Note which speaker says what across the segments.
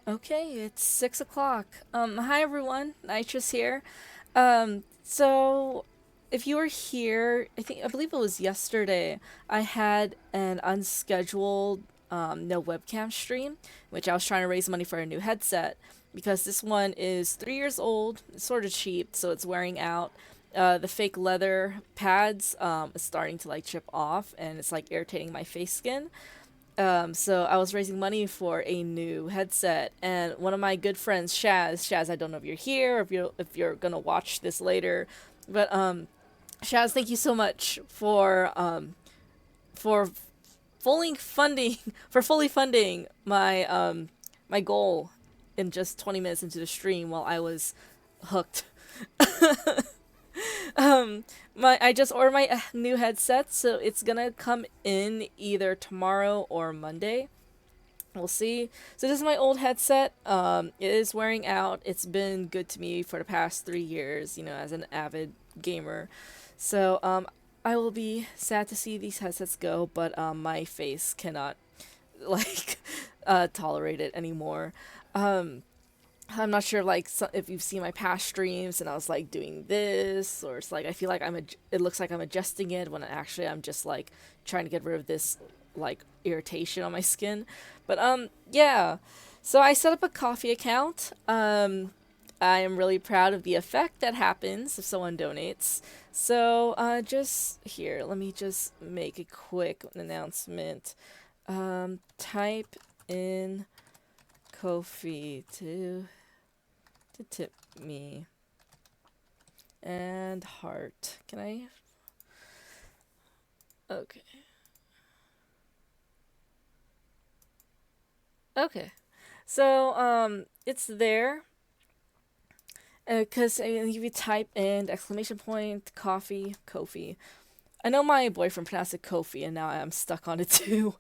Speaker 1: Okay, it's 6 o'clock. Hi everyone, Nitrous here. So if you were here, I believe it was yesterday, I had an unscheduled no webcam stream, which I was trying to raise money for a new headset because this one is 3 years old, it's sort of cheap, so it's wearing out. The fake leather pads is starting to like chip off, and it's like irritating my face skin. So I was raising money for a new headset, and one of my good friends, Shaz, I don't know if you're here or if you're gonna watch this later, but Shaz, thank you so much for fully funding fully funding my goal in just 20 minutes into the stream while I was hooked. um I just ordered my new headset, so it's gonna come in either tomorrow or Monday. We'll see. So this is my old headset. It is wearing out. It's been good to me for the past 3 years, as an avid gamer. So I will be sad to see these headsets go, but my face cannot like tolerate it anymore. Um, I'm not sure like if you've seen my past streams and I was like doing this, or it's like I feel like it looks like I'm adjusting it when actually I'm just like trying to get rid of this like irritation on my skin. But yeah. So I set up a coffee account. I am really proud of the effect that happens if someone donates. So just here, let me just make a quick announcement. Type in Kofi to tip me. And heart. Can I? Okay. Okay. So, it's there. Because if you type in exclamation point, coffee, Kofi. I know my boyfriend pronounced it Kofi, and now I'm stuck on it too.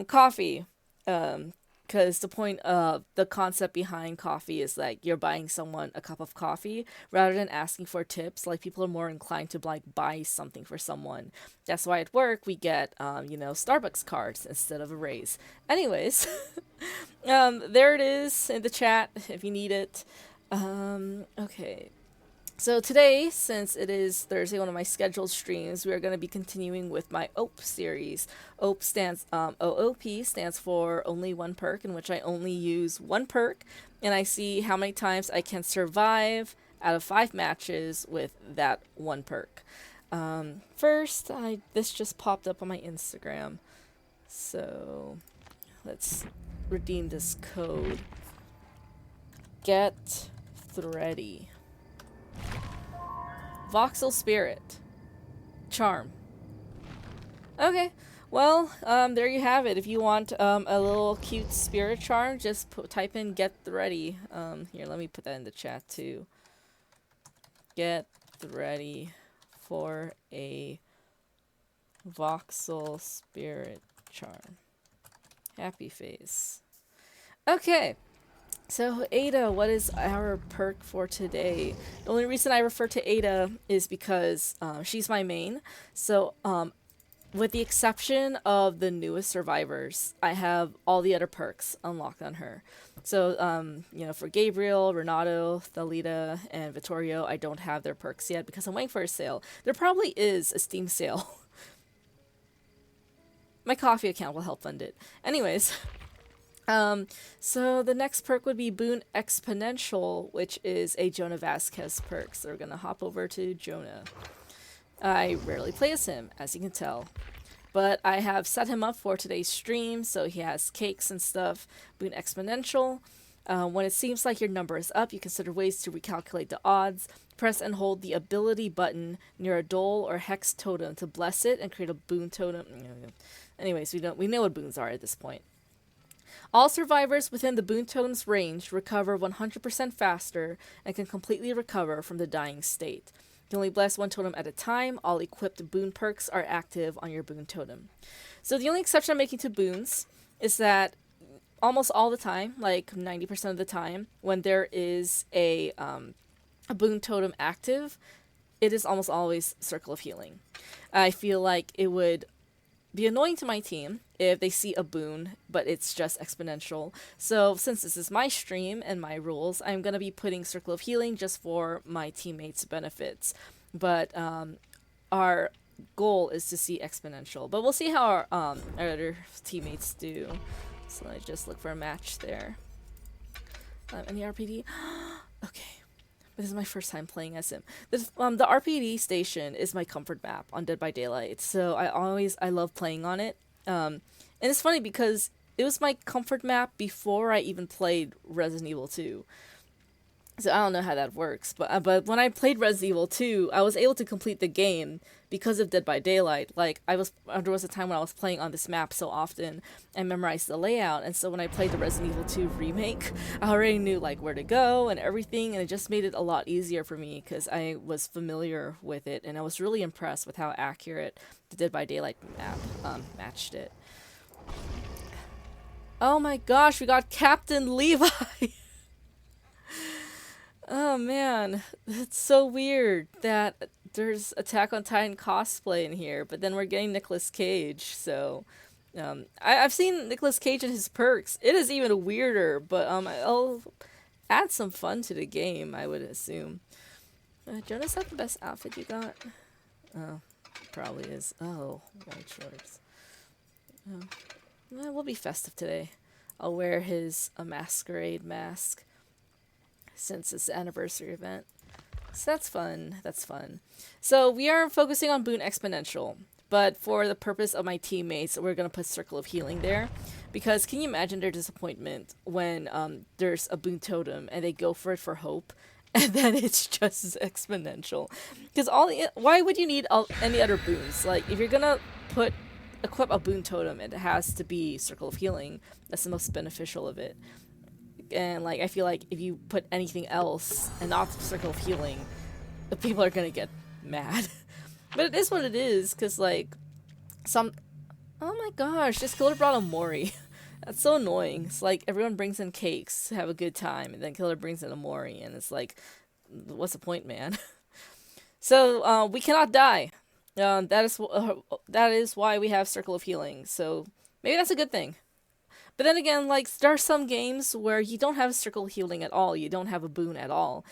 Speaker 1: Coffee. Because the point of the concept behind coffee is like you're buying someone a cup of coffee rather than asking for tips. Like people are more inclined to like buy something for someone. That's why at work we get Starbucks cards instead of a raise. Anyways, there it is in the chat if you need it. Okay. So today, since it is Thursday, one of my scheduled streams, we are going to be continuing with my OPE series. OPE stands OOP stands for only one perk, in which I only use one perk, and I see how many times I can survive out of 5 matches with that one perk. First, this just popped up on my Instagram, so let's redeem this code. Get thready. Voxel Spirit. Charm. Okay. Well, there you have it. If you want a little cute spirit charm, just type in get ready. Here, let me put that in the chat too. Get ready for a voxel spirit charm. Happy face. Okay. So Ada, what is our perk for today? The only reason I refer to Ada is because she's my main. So with the exception of the newest survivors, I have all the other perks unlocked on her. So for Gabriel, Renato, Thalita, and Vittorio, I don't have their perks yet because I'm waiting for a sale. There probably is a Steam sale. My coffee account will help fund it. Anyways. So the next perk would be Boon Exponential, which is a Jonah Vasquez perk. So we're gonna hop over to Jonah. I rarely play as him, as you can tell. But I have set him up for today's stream, so he has cakes and stuff. Boon Exponential. When it seems like your number is up, you consider ways to recalculate the odds. Press and hold the ability button near a dole or hex totem to bless it and create a boon totem. Anyways, we know what boons are at this point. All survivors within the Boon Totem's range recover 100% faster and can completely recover from the dying state. You can only bless one totem at a time. All equipped boon perks are active on your boon totem. So the only exception I'm making to boons is that almost all the time, like 90% of the time, when there is a boon totem active, it is almost always Circle of Healing. I feel like it would be annoying to my team if they see a boon, but it's just exponential. So since this is my stream and my rules, I'm gonna be putting Circle of Healing just for my teammates' benefits. But our goal is to see exponential. But we'll see how our other teammates do. So I just look for a match there. Any RPD? Okay. This is my first time playing as him. This, the RPD station is my comfort map on Dead by Daylight, so I love playing on it. And it's funny because it was my comfort map before I even played Resident Evil 2. So I don't know how that works, but when I played Resident Evil 2, I was able to complete the game because of Dead by Daylight. Like there was a time when I was playing on this map so often and memorized the layout, and so when I played the Resident Evil 2 remake, I already knew like where to go and everything, and it just made it a lot easier for me because I was familiar with it, and I was really impressed with how accurate the Dead by Daylight map matched it. Oh my gosh, we got Captain Levi! Oh man, it's so weird that there's Attack on Titan cosplay in here, but then we're getting Nicolas Cage, so I've seen Nicolas Cage and his perks. It is even weirder, but I'll add some fun to the game, I would assume. Jonas, have the best outfit you got? Oh, probably is. Oh, white shorts. Oh. Well, we'll be festive today. I'll wear his masquerade mask, since it's the anniversary event. So that's fun. That's fun. So we are focusing on Boon Exponential, but for the purpose of my teammates, we're going to put Circle of Healing there. Because can you imagine their disappointment when there's a Boon Totem and they go for it for hope, and then it's just Exponential? Because why would you need any other boons? Like, if you're going to equip a Boon Totem, it has to be Circle of Healing. That's the most beneficial of it. And like I feel like if you put anything else and not Circle of Healing, the people are gonna get mad. But it is what it is, because like oh my gosh, this killer brought a Mori. That's so annoying. It's like everyone brings in cakes to have a good time, and then killer brings in a Mori, and it's like, what's the point, man? So we cannot die. That is why we have Circle of Healing. So maybe that's a good thing. But then again, like, there are some games where you don't have Circle Healing at all. You don't have a boon at all.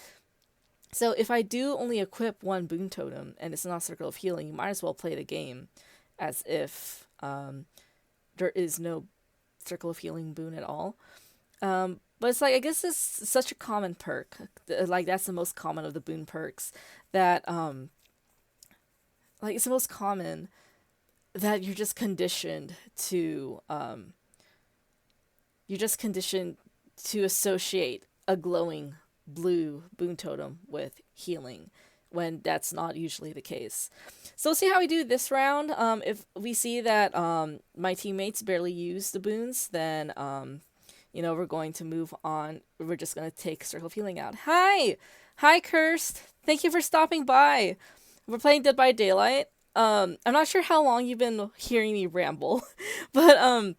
Speaker 1: So if I do only equip one Boon Totem and it's not Circle of Healing, you might as well play the game as if there is no Circle of Healing boon at all. But it's like, I guess it's such a common perk. Like, that's the most common of the boon perks. That, like, it's the most common that you're just conditioned to... You're just conditioned to associate a glowing blue Boon Totem with healing, when that's not usually the case. So we'll see how we do this round. If we see that my teammates barely use the boons, then you know, we're going to move on. We're just going to take Circle of Healing out. Hi! Hi, Cursed! Thank you for stopping by! We're playing Dead by Daylight. I'm not sure how long you've been hearing me ramble, but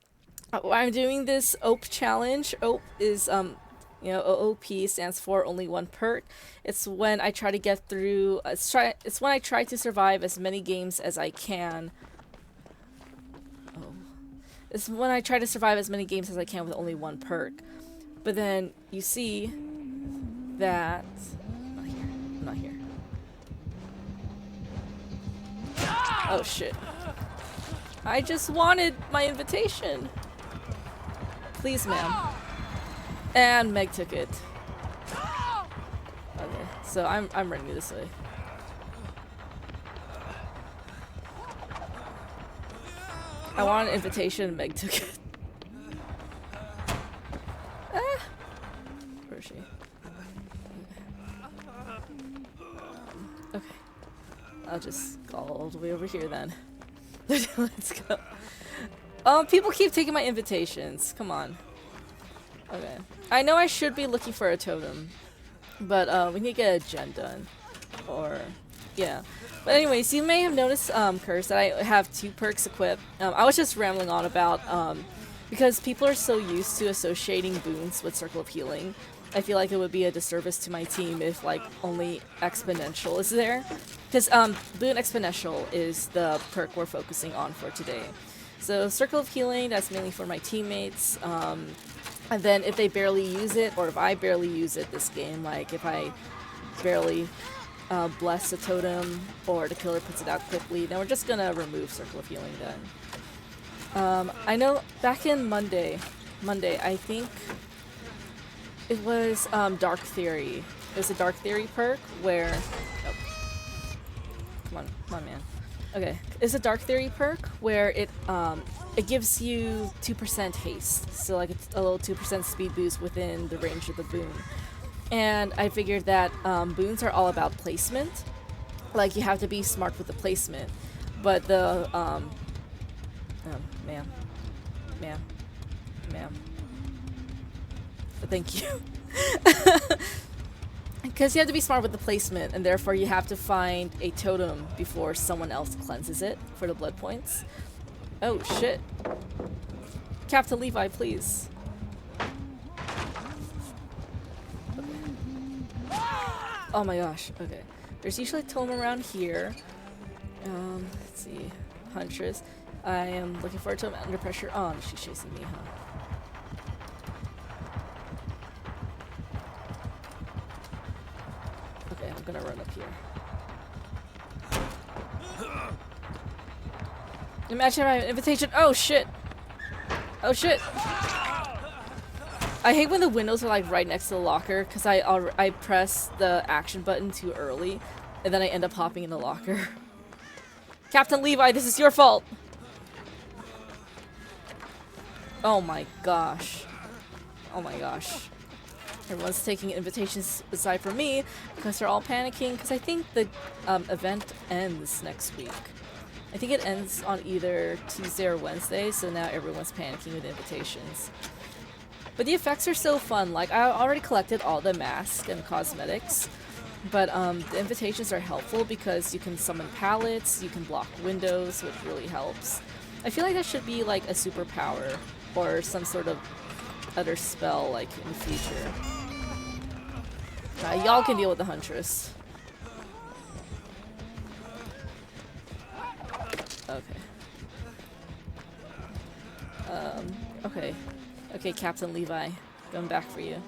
Speaker 1: I'm doing this OPE challenge. OPE is, you know, OOP stands for only one perk. It's when I try to get through, it's when I try to survive as many games as I can. It's when I try to survive as many games as I can with only one perk. But then you see that, I'm not here. Oh shit. I just wanted my invitation. Please, ma'am. And Meg took it. Okay, so I'm running this way. I want an invitation, and Meg took it. Ah! Where is she? Okay. I'll just call all the way over here then. Let's go. People keep taking my invitations. Come on. Okay. I know I should be looking for a totem, but we need to get a gen done. Or, yeah. But anyways, you may have noticed, Curse, that I have 2 perks equipped. I was just rambling on about, because people are so used to associating boons with Circle of Healing. I feel like it would be a disservice to my team if like only Exponential is there. Because Boon Exponential is the perk we're focusing on for today. So Circle of Healing, that's mainly for my teammates. And then if they barely use it, or if I barely use it this game, like if I barely bless a totem or the killer puts it out quickly, then we're just gonna remove Circle of Healing then. I know back in Monday, I think it was Dark Theory. It was a Dark Theory perk where... Oh. Come on, man. Okay, it's a Dark Theory perk where it gives you 2% haste, so like it's a little 2% speed boost within the range of the boon. And I figured that boons are all about placement. Like you have to be smart with the placement, but the ma'am. Thank you. Because you have to be smart with the placement, and therefore you have to find a totem before someone else cleanses it for the blood points. Oh shit. Captain Levi, please. Okay. Oh my gosh, okay. There's usually a totem around here. Let's see. Huntress. I am looking for a totem under pressure. Oh, she's chasing me, huh? Okay, I'm gonna run up here. Imagine my invitation. Oh shit! Oh shit! I hate when the windows are like right next to the locker because I press the action button too early, and then I end up hopping in the locker. Captain Levi, this is your fault. Oh my gosh! Oh my gosh! Everyone's taking invitations aside from me because they're all panicking because I think the event ends next week. I think it ends on either Tuesday or Wednesday, so now everyone's panicking with invitations. But the effects are so fun. Like, I already collected all the masks and cosmetics, but the invitations are helpful because you can summon pallets, you can block windows, which really helps. I feel like that should be like a superpower or some sort of other spell like in the future. Y'all can deal with the Huntress. Okay. Okay. Okay, Captain Levi. Going back for you.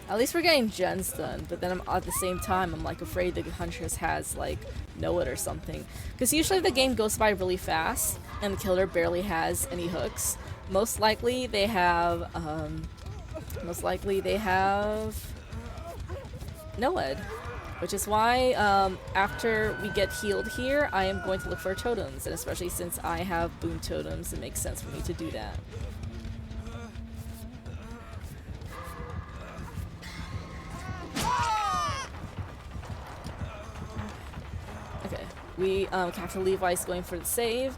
Speaker 1: At least we're getting gens done, but then at the same time, I'm like afraid the Huntress has like know-it or something. Because usually the game goes by really fast, and the killer barely has any hooks. Most likely they have no-ed. Which is why, after we get healed here, I am going to look for totems, and especially since I have boon totems, it makes sense for me to do that. Okay, Captain Levi's going for the save.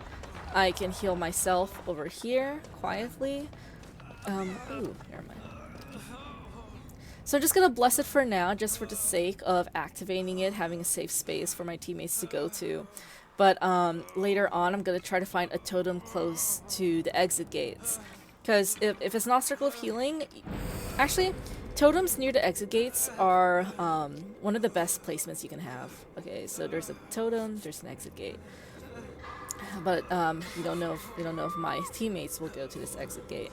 Speaker 1: I can heal myself over here, quietly. Ooh, never mind. So I'm just gonna bless it for now, just for the sake of activating it, having a safe space for my teammates to go to. But later on, I'm gonna try to find a totem close to the exit gates. Because if it's not Circle of Healing, actually, totems near the exit gates are one of the best placements you can have. Okay, so there's a totem, there's an exit gate. But we don't know if my teammates will go to this exit gate.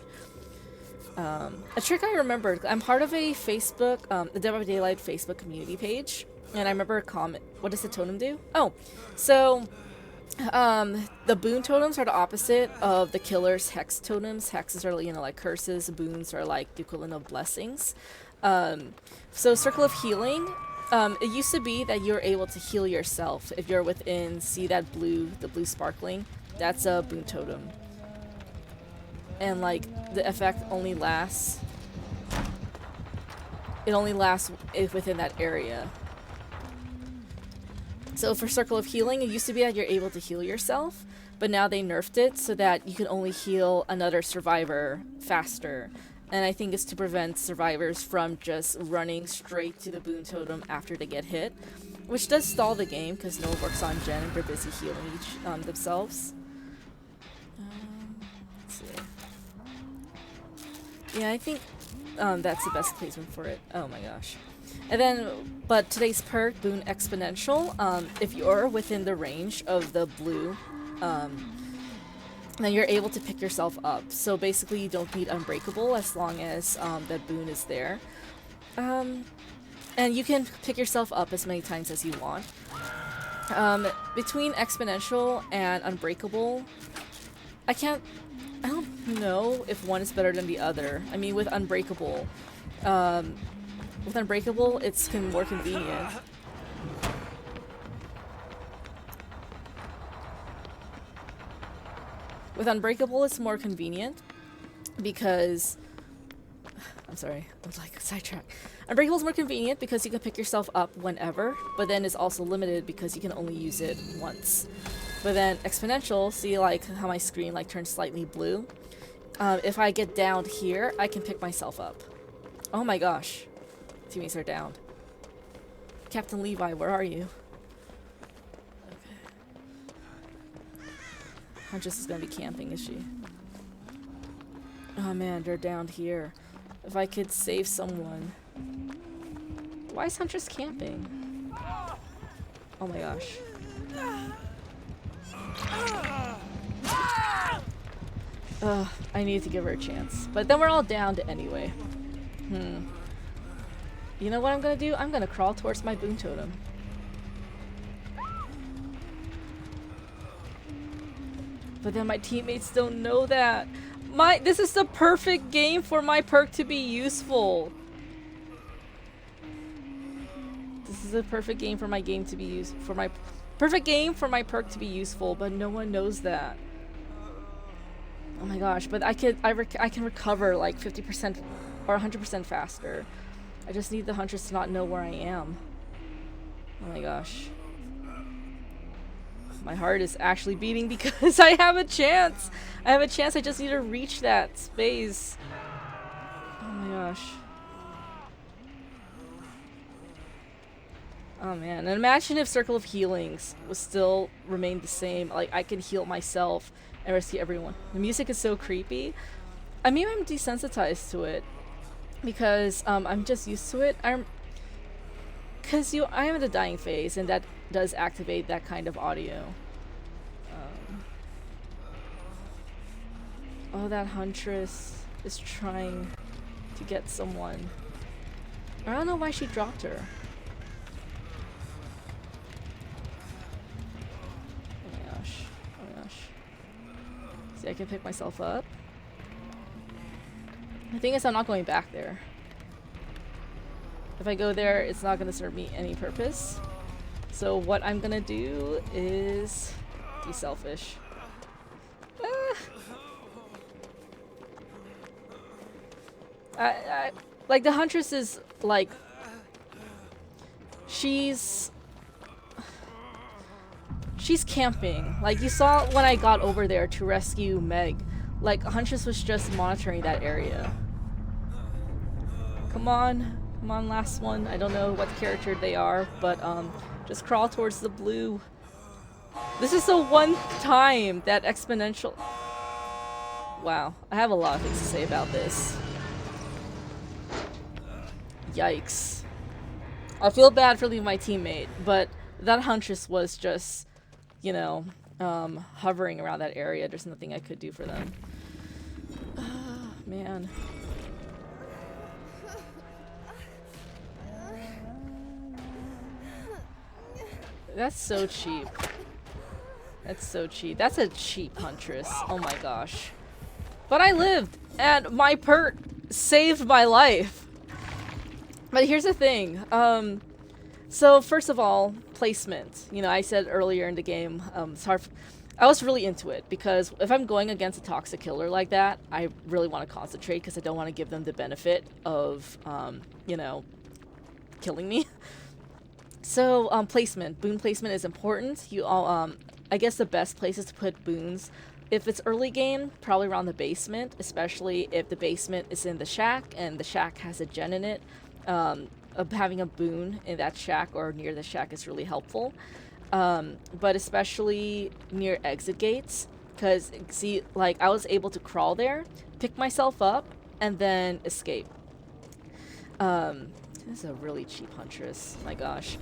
Speaker 1: A trick I remembered, I'm part of a Facebook, the Dead by Daylight Facebook community page, and I remember a comment. What does the totem do? Oh, so the boon totems are the opposite of the killer's hex totems. Hexes are, you know, like curses. Boons are like the equivalent of blessings. So Circle of Healing, it used to be that you're able to heal yourself if you're within, see that blue, the blue sparkling? That's a boon totem. And like the effect only lasts, it only lasts if within that area. So for Circle of Healing, it used to be that you're able to heal yourself, but now they nerfed it so that you can only heal another survivor faster. And I think it's to prevent survivors from just running straight to the boon totem after they get hit, which does stall the game because no one works on gen and they're busy healing themselves. Let's see. Yeah, I think that's the best placement for it. Oh my gosh. And then, but today's perk, Boon Exponential, if you're within the range of the blue, then you're able to pick yourself up. So basically, you don't need Unbreakable as long as that Boon is there. And you can pick yourself up as many times as you want. Between Exponential and Unbreakable, I don't know if one is better than the other. I mean, with Unbreakable, it's more convenient. With Unbreakable, it's more convenient because I'm sorry, I'm like sidetracked. Unbreakable is more convenient because you can pick yourself up whenever, but then it's also limited because you can only use it once. But then Exponential, see like how my screen like turns slightly blue? If I get down here, I can pick myself up. Oh my gosh. Teammates are down. Captain Levi, where are you? Okay. Huntress is gonna be camping, is she? Oh man, they're down here. If I could save someone. Why is Huntress camping? Oh my gosh. I need to give her a chance. But then we're all downed anyway. You know what I'm gonna do? I'm gonna crawl towards my Boon totem. But then my teammates don't know that. This is the perfect game for my perk to be useful. This is the perfect game for my game to be used for my perfect game for my perk to be useful, but no one knows that. Oh my gosh, but I can recover like 50% or 100% faster. I just need the Huntress to not know where I am. Oh my gosh. My heart is actually beating because I have a chance. I have a chance. I just need to reach that space. Oh my gosh. Oh man. And imagine if Circle of Healings was still remained the same. Like I could heal myself and rescue everyone. The music is so creepy. I mean, I'm desensitized to it because I'm just used to it. I am in the dying phase, and that does activate that kind of audio. Oh, that Huntress is trying to get someone. I don't know why she dropped her. Oh my gosh. Oh my gosh. See, I can pick myself up. The thing is, I'm not going back there. If I go there, it's not going to serve me any purpose. So what I'm going to do is be selfish. Like, the Huntress is, like... She's camping. Like, you saw when I got over there to rescue Meg. Like, Huntress was just monitoring that area. Come on. Come on, last one. I don't know what character they are, but just crawl towards the blue. This is the one time that Exponential... Wow. I have a lot of things to say about this. Yikes. I feel bad for leaving my teammate, but that Huntress was just, you know, hovering around that area. There's nothing I could do for them. Man. That's so cheap. That's so cheap. That's a cheap Huntress. Oh my gosh. But I lived, and my perk saved my life. But here's the thing. So first of all, placement. You know, I said earlier in the game, it's hard. I was really into it because if I'm going against a toxic killer like that, I really want to concentrate because I don't want to give them the benefit of, you know, killing me. So, placement. Boon placement is important. You all, I guess the best places to put boons, if it's early game, probably around the basement, especially if the basement is in the shack and the shack has a gen in it. Having a boon in that shack or near the shack is really helpful. But especially near exit gates, because, see, like, I was able to crawl there, pick myself up, and then escape. This is a really cheap Huntress. My gosh.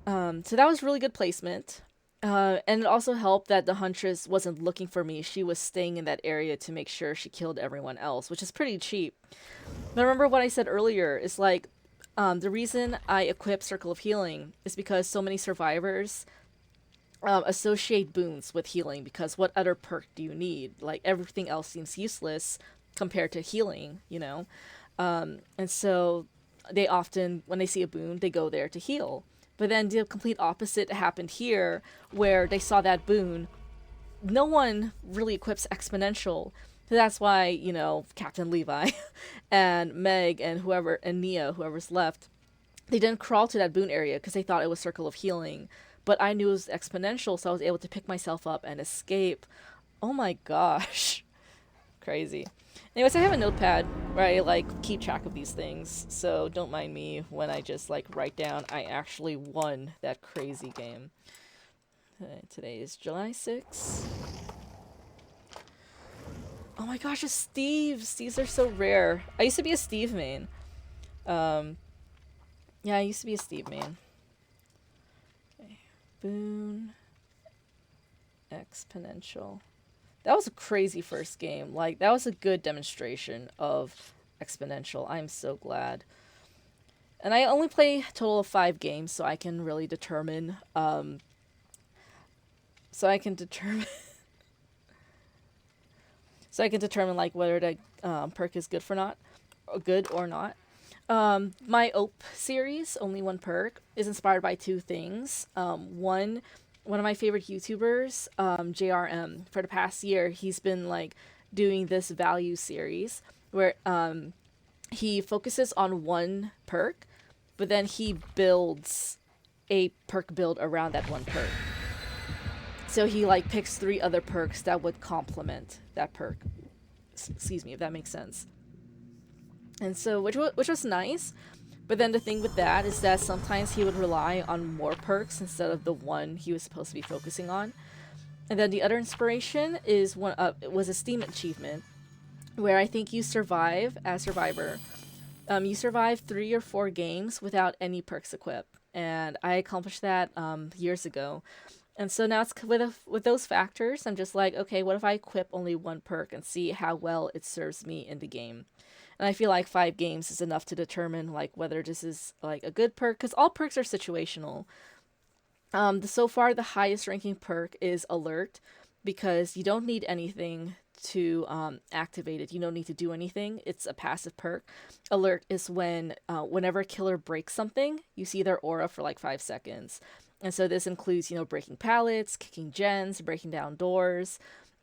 Speaker 1: So that was really good placement. And it also helped that the Huntress wasn't looking for me. She was staying in that area to make sure she killed everyone else, which is pretty cheap. But remember what I said earlier, is like, the reason I equip Circle of Healing is because so many survivors associate boons with healing, because what other perk do you need? Like, everything else seems useless compared to healing, you know? And so they often, when they see a boon, they go there to heal. But then the complete opposite happened here, where they saw that boon. No one really equips Exponential. So that's why, you know, Captain Levi and Meg and whoever, and Nia, whoever's left, they didn't crawl to that boon area because they thought it was Circle of Healing. But I knew it was Exponential, so I was able to pick myself up and escape. Oh my gosh. Crazy. Anyways, I have a notepad where I like keep track of these things, so don't mind me when I just like write down I actually won that crazy game. Today is July 6th. Oh my gosh, a Steve! Steves are so rare. I used to be a Steve main. Yeah, I used to be a Steve main. Okay. Boon. Exponential. That was a crazy first game. Like, that was a good demonstration of Exponential. I'm so glad. And I only play a total of 5 games, so I can really determine, so I can determine like whether the perk is good or not. My OPE series, only one perk, is inspired by 2 things. One of my favorite YouTubers, JRM, for the past year, he's been like doing this value series where he focuses on one perk, but then he builds a perk build around that one perk. So he like picks 3 other perks that would complement that perk. Excuse me, if that makes sense. And so, which was nice. But then the thing with that is that sometimes he would rely on more perks instead of the one he was supposed to be focusing on. And then the other inspiration is was a Steam achievement where I think you survive as Survivor. You survive 3 or 4 games without any perks equipped, and I accomplished that years ago. And so now it's with those factors, I'm just like, okay, what if I equip only one perk and see how well it serves me in the game? And I feel like 5 games is enough to determine like whether this is like a good perk, because all perks are situational. So far, the highest ranking perk is Alert, because you don't need anything to activate it. You don't need to do anything. It's a passive perk. Alert is when whenever a killer breaks something, you see their aura for like 5 seconds. And so this includes, you know, breaking pallets, kicking gens, breaking down doors.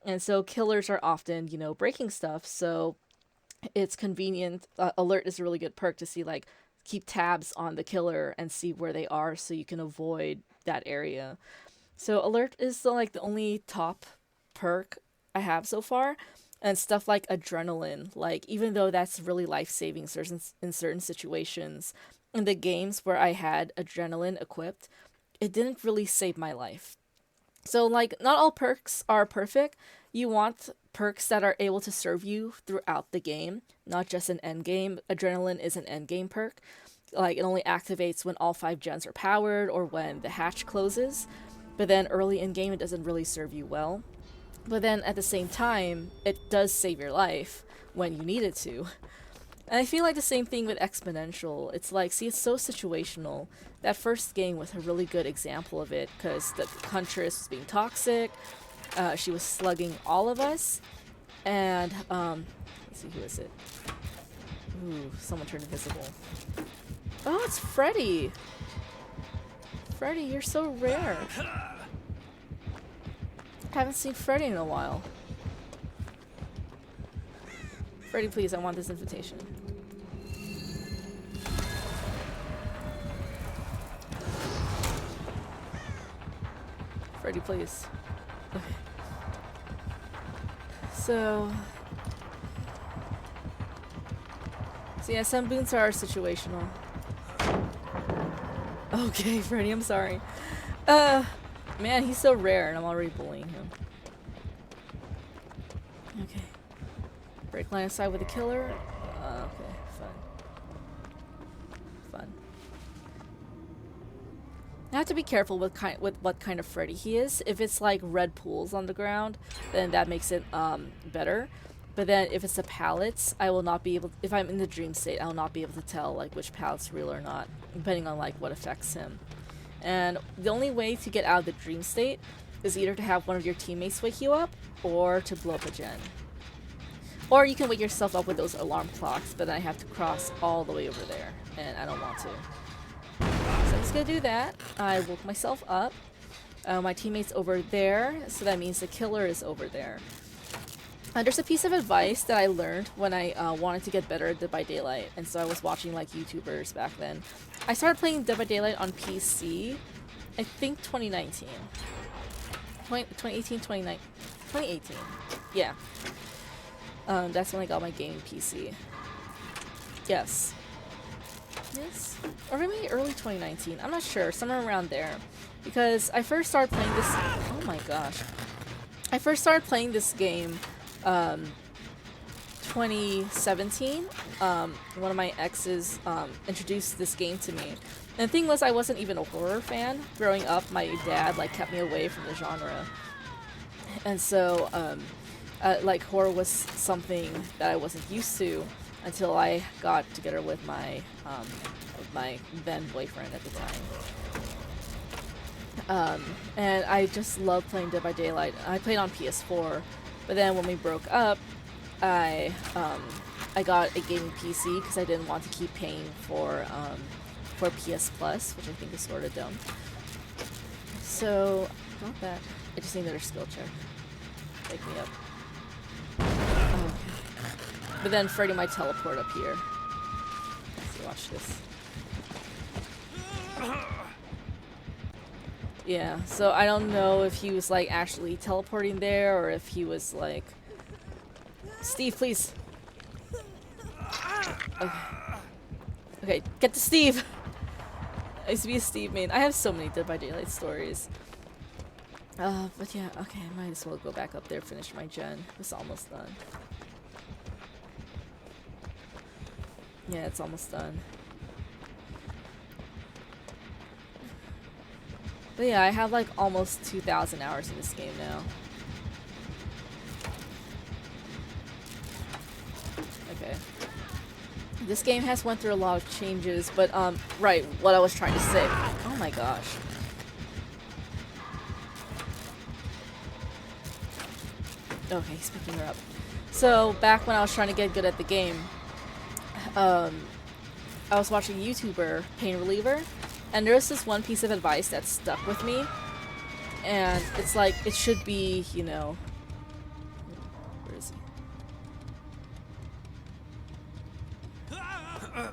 Speaker 1: And so killers are often, you know, breaking stuff. So it's convenient. Alert is a really good perk to see, like, keep tabs on the killer and see where they are so you can avoid that area. So Alert is like the only top perk I have so far. And stuff like Adrenaline, like, even though that's really life-saving in certain situations, in the games where I had Adrenaline equipped, it didn't really save my life. So, like, not all perks are perfect. You want perks that are able to serve you throughout the game, not just an end game. Adrenaline is an end game perk. Like, it only activates when all 5 gens are powered or when the hatch closes. But then early in game, it doesn't really serve you well. But then at the same time, it does save your life when you need it to. And I feel like the same thing with Exponential. It's like, see, it's so situational. That first game was a really good example of it, because the Huntress was being toxic. She was slugging all of us. And, let's see, who is it? Ooh, someone turned invisible. Oh, it's Freddy! Freddy, you're so rare. Haven't seen Freddy in a while. Freddy, please, I want this invitation. Freddy, please. Okay. So yeah, some boons are situational. Okay, Freddy, I'm sorry. Man, he's so rare and I'm already bullying him. Okay. Break line of sight with the killer. Okay, fun. I have to be careful with what kind of Freddy he is. If it's like red pools on the ground, then that makes it better. But then if it's the pallets, I will not be able. If I'm in the dream state, I will not be able to tell like which pallet's real or not, depending on like what affects him. And the only way to get out of the dream state is either to have one of your teammates wake you up, or to blow up a gen. Or you can wake yourself up with those alarm clocks, but then I have to cross all the way over there, and I don't want to. So I'm just gonna do that. I woke myself up. My teammate's over there, so that means the killer is over there. There's a piece of advice that I learned when I wanted to get better at Dead by Daylight, and so I was watching like YouTubers back then. I started playing Dead by Daylight on PC, I think 2019. 2018, 2018. Yeah. That's when I got my gaming PC. Yes. Yes? Or maybe early 2019. I'm not sure. Somewhere around there. Because I first started playing this... Oh my gosh. I first started playing this game 2017. One of my exes introduced this game to me. And the thing was, I wasn't even a horror fan. Growing up, my dad like kept me away from the genre. And so, like, horror was something that I wasn't used to until I got together with my then boyfriend at the time. And I just loved playing Dead by Daylight. I played on PS4, but then when we broke up, I got a gaming PC because I didn't want to keep paying for PS Plus, which I think is sort of dumb. So, not that. I just need another skill check. Wake me up. Oh. But then Freddy might teleport up here. Let's see, watch this. Yeah, so I don't know if he was like actually teleporting there or if he was like... Steve, please! Okay, okay, get to Steve! I used to be a Steve main. I have so many Dead by Daylight stories. But yeah, okay, I might as well go back up there, finish my gen. It's almost done. Yeah, it's almost done. But yeah, I have like almost 2,000 hours in this game now. Okay. This game has went through a lot of changes, but right, what I was trying to say. Oh my gosh. Okay, he's picking her up. So, back when I was trying to get good at the game, I was watching a YouTuber, Pain Reliever, and there was this one piece of advice that stuck with me, and it's like, it should be, you know... Where is he? Okay,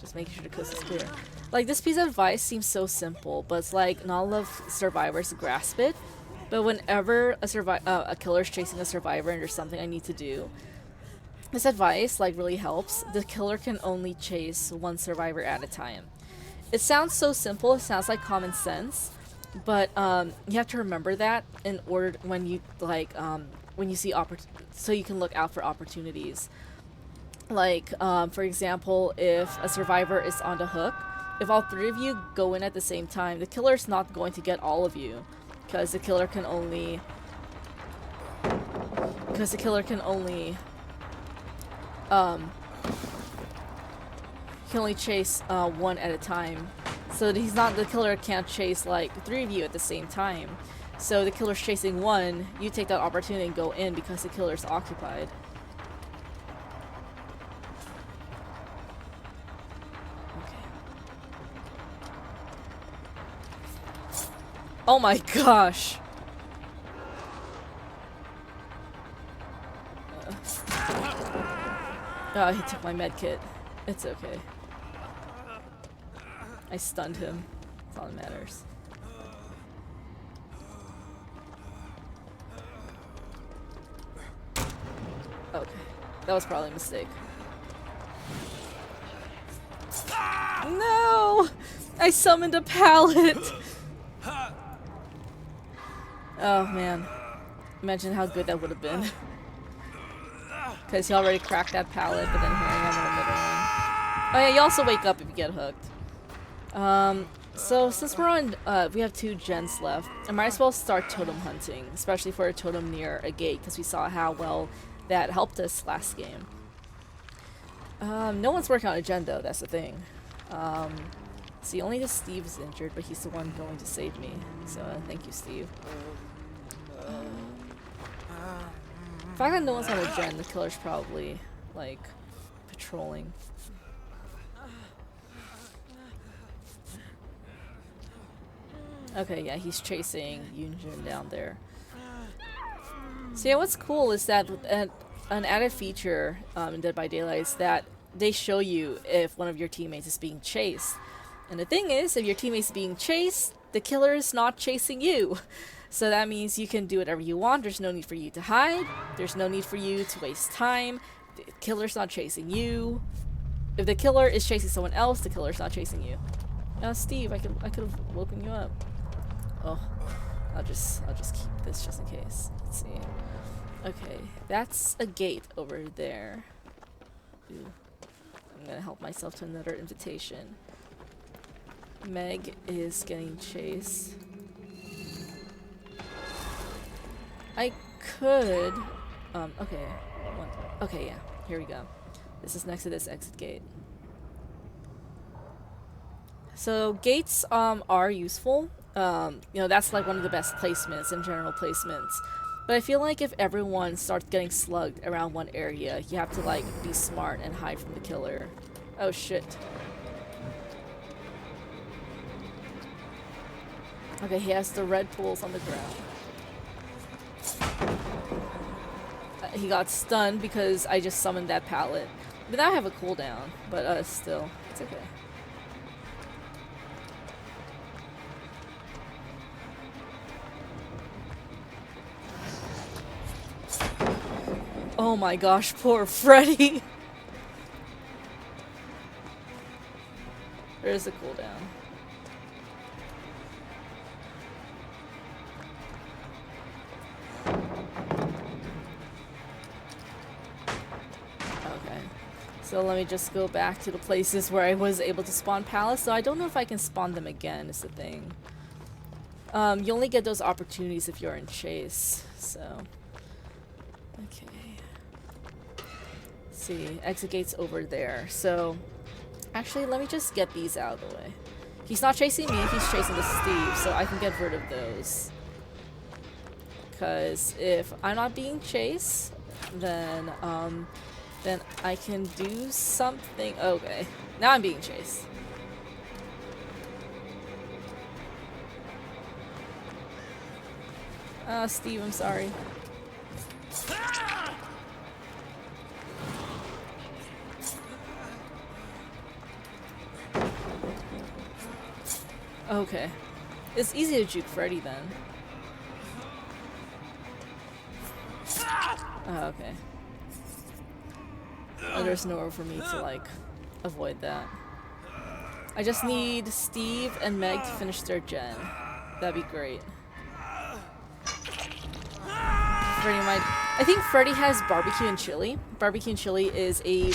Speaker 1: just making sure the coast is clear. Like, this piece of advice seems so simple, but it's like, not a lot of survivors grasp it. But whenever a killer's chasing a survivor and there's something I need to do, this advice like really helps. The killer can only chase one survivor at a time. It sounds so simple, it sounds like common sense, but you have to remember that in order when you like when you see so you can look out for opportunities. Like for example, if a survivor is on the hook, if all three of you go in at the same time, the killer's not going to get all of you. Because the killer can only chase one at a time. So the killer can't chase like three of you at the same time. So the killer's chasing one, you take that opportunity and go in because the killer's occupied. Oh my gosh! Oh, he took my med kit. It's okay. I stunned him. That's all that matters. Okay. That was probably a mistake. No! I summoned a pallet! Oh man. Imagine how good that would have been. Because he already cracked that pallet, but then here I am in the middle one. Oh yeah, you also wake up if you get hooked. So since we're on, we have 2 gens left, I might as well start totem hunting, especially for a totem near a gate, because we saw how well that helped us last game. No one's working on a gen though, that's the thing. See, only the Steve is injured, but he's the one going to save me, so thank you, Steve. The fact that no one's on a gen, the killer's probably, like, patrolling. Okay, yeah, he's chasing Yunjin down there. So yeah, what's cool is that an added feature in Dead by Daylight is that they show you if one of your teammates is being chased. And the thing is, if your teammate's being chased, the killer is not chasing you. So that means you can do whatever you want. There's no need for you to hide. There's no need for you to waste time. The killer's not chasing you. If the killer is chasing someone else, the killer's not chasing you. Steve, I could have woken you up. Oh, I'll just keep this just in case. Let's see. Okay, that's a gate over there. Ooh. I'm gonna help myself to another invitation. Meg is getting chased. I could, okay. Okay, yeah, here we go. This is next to this exit gate. So gates, are useful. You know, that's like one of the best placements in general placements. But I feel like if everyone starts getting slugged around one area, you have to like be smart and hide from the killer. Oh shit. Okay, he has the red pools on the ground. He got stunned because I just summoned that pallet. But now I have a cooldown, but still, it's okay. Oh my gosh, poor Freddy. There's a cooldown. So let me just go back to the places where I was able to spawn pallets. So I don't know if I can spawn them again is the thing. You only get those opportunities if you're in chase. So, okay. Let's see, exit gate's over there. So, actually let me just get these out of the way. He's not chasing me, he's chasing the Steve. So I can get rid of those. Because if I'm not being chased, then I can do something. Okay, now I'm being chased. Steve, I'm sorry. Okay. It's easy to juke Freddy then. Oh, okay. Oh, there's nowhere for me to, like, avoid that. I just need Steve and Meg to finish their gen. That'd be great. I think Freddy has barbecue and chili. Barbecue and chili is a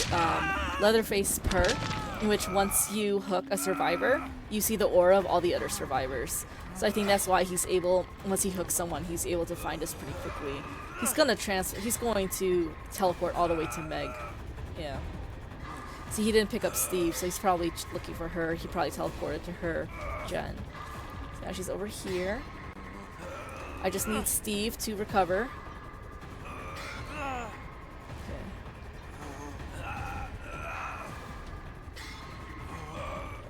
Speaker 1: Leatherface perk in which once you hook a survivor, you see the aura of all the other survivors. So I think that's why he's able, once he hooks someone, he's able to find us pretty quickly. He's going to teleport all the way to Meg. Yeah. See, he didn't pick up Steve, so he's probably looking for her. He probably teleported to her gen. So now she's over here. I just need Steve to recover.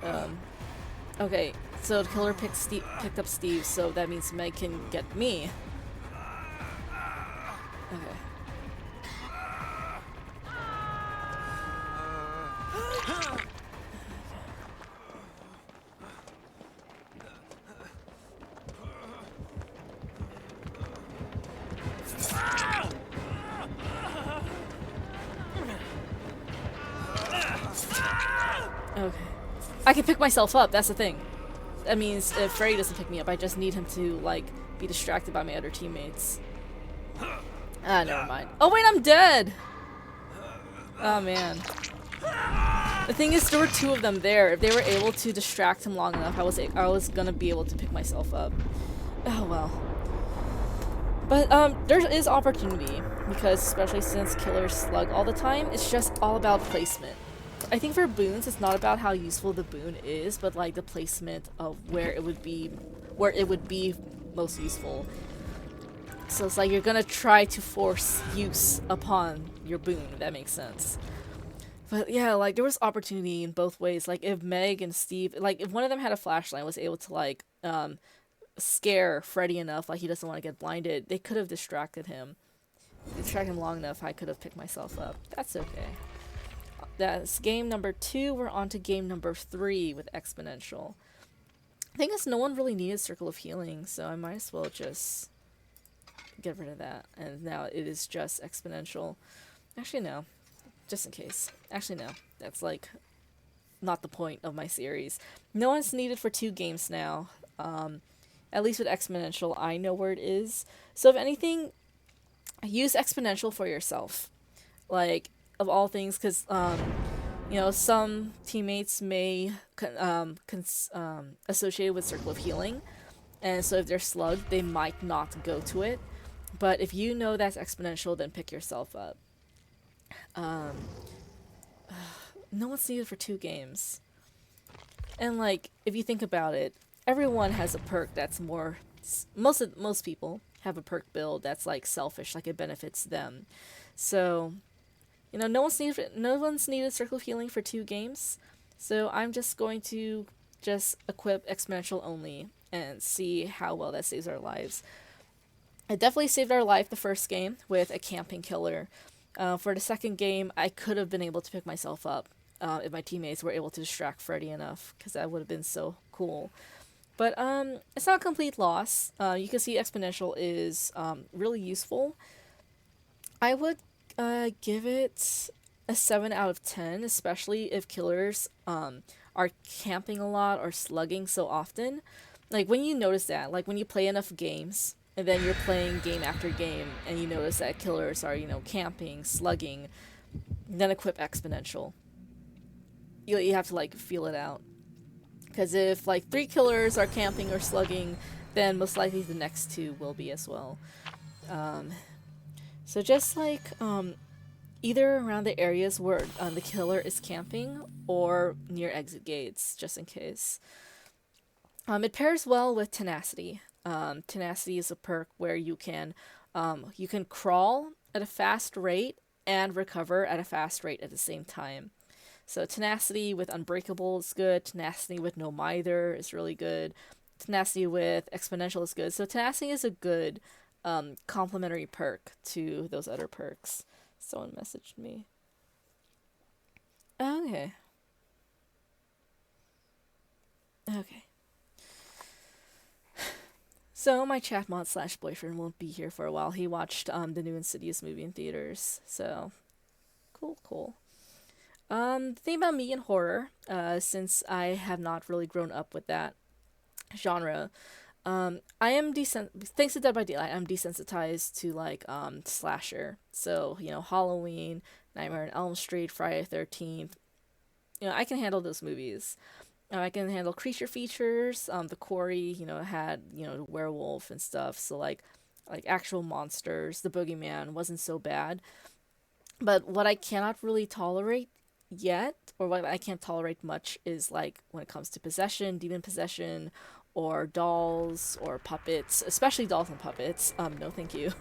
Speaker 1: Okay. Okay, so the killer picked up Steve, so that means Meg can get me. Okay. Okay. I can pick myself up, that's the thing. That means if Freddy doesn't pick me up, I just need him to, like, be distracted by my other teammates. Ah, never mind. Oh wait, I'm dead! Oh man. The thing is, there were two of them there. If they were able to distract him long enough, I was gonna be able to pick myself up. Oh well. But there is opportunity, because especially since killers slug all the time, it's just all about placement. I think for boons, it's not about how useful the boon is, but like the placement of where it would be most useful. So it's like you're gonna try to force use upon your boon, if that makes sense. But yeah, like there was opportunity in both ways. Like if Meg and Steve, like if one of them had a flashlight and was able to like scare Freddy enough, like he doesn't want to get blinded, they could have distracted him. Distract him long enough, I could have picked myself up. That's okay. That's game number 2. We're on to game number 3 with Exponential. I think no one really needed Circle of Healing, so I might as well just get rid of that. And now it is just Exponential. Actually, no. Just in case. Actually, no. That's like not the point of my series. No one's needed for 2 games now. At least with Exponential, I know where it is. So if anything, use Exponential for yourself. Like, of all things, because you know, some teammates may associate with Circle of Healing, and so if they're slugged, they might not go to it. But if you know that's Exponential, then pick yourself up. No one's needed for 2 games. And like, if you think about it, everyone has a perk that's more. Most people have a perk build that's like selfish, like it benefits them. So, you know, no one's needed Circle of Healing for 2 games. So I'm just going to just equip Exponential only and see how well that saves our lives. It definitely saved our life the first game with a camping killer. For the second game, I could have been able to pick myself up if my teammates were able to distract Freddy enough, because that would have been so cool. But it's not a complete loss. You can see Exponential is really useful. I would give it a 7 out of 10, especially if killers are camping a lot or slugging so often. Like when you notice that, like when you play enough games and then you're playing game after game and you notice that killers are, you know, camping, slugging, then equip Exponential. You have to like feel it out. Because if like 3 killers are camping or slugging, then most likely the next 2 will be as well. So just like either around the areas where the killer is camping or near exit gates, just in case. It pairs well with Tenacity. Tenacity is a perk where you can crawl at a fast rate and recover at a fast rate at the same time. So Tenacity with Unbreakable is good. Tenacity with No Mither is really good. Tenacity with Exponential is good. So Tenacity is a good complementary perk to those other perks. Someone messaged me. Okay. Okay. So my chat mod / boyfriend won't be here for a while. He watched the new Insidious movie in theaters. So cool. The thing about me and horror, since I have not really grown up with that genre, I am thanks to Dead by Daylight, I'm desensitized to like slasher. So, you know, Halloween, Nightmare on Elm Street, Friday the 13th. You know, I can handle those movies. I can handle creature features. The Quarry, you know, had, you know, the werewolf and stuff. So like actual monsters. The Boogeyman wasn't so bad. But what I cannot really tolerate yet, or what I can't tolerate much, is like when it comes to possession, demon possession, or dolls or puppets, especially dolls and puppets. No, thank you.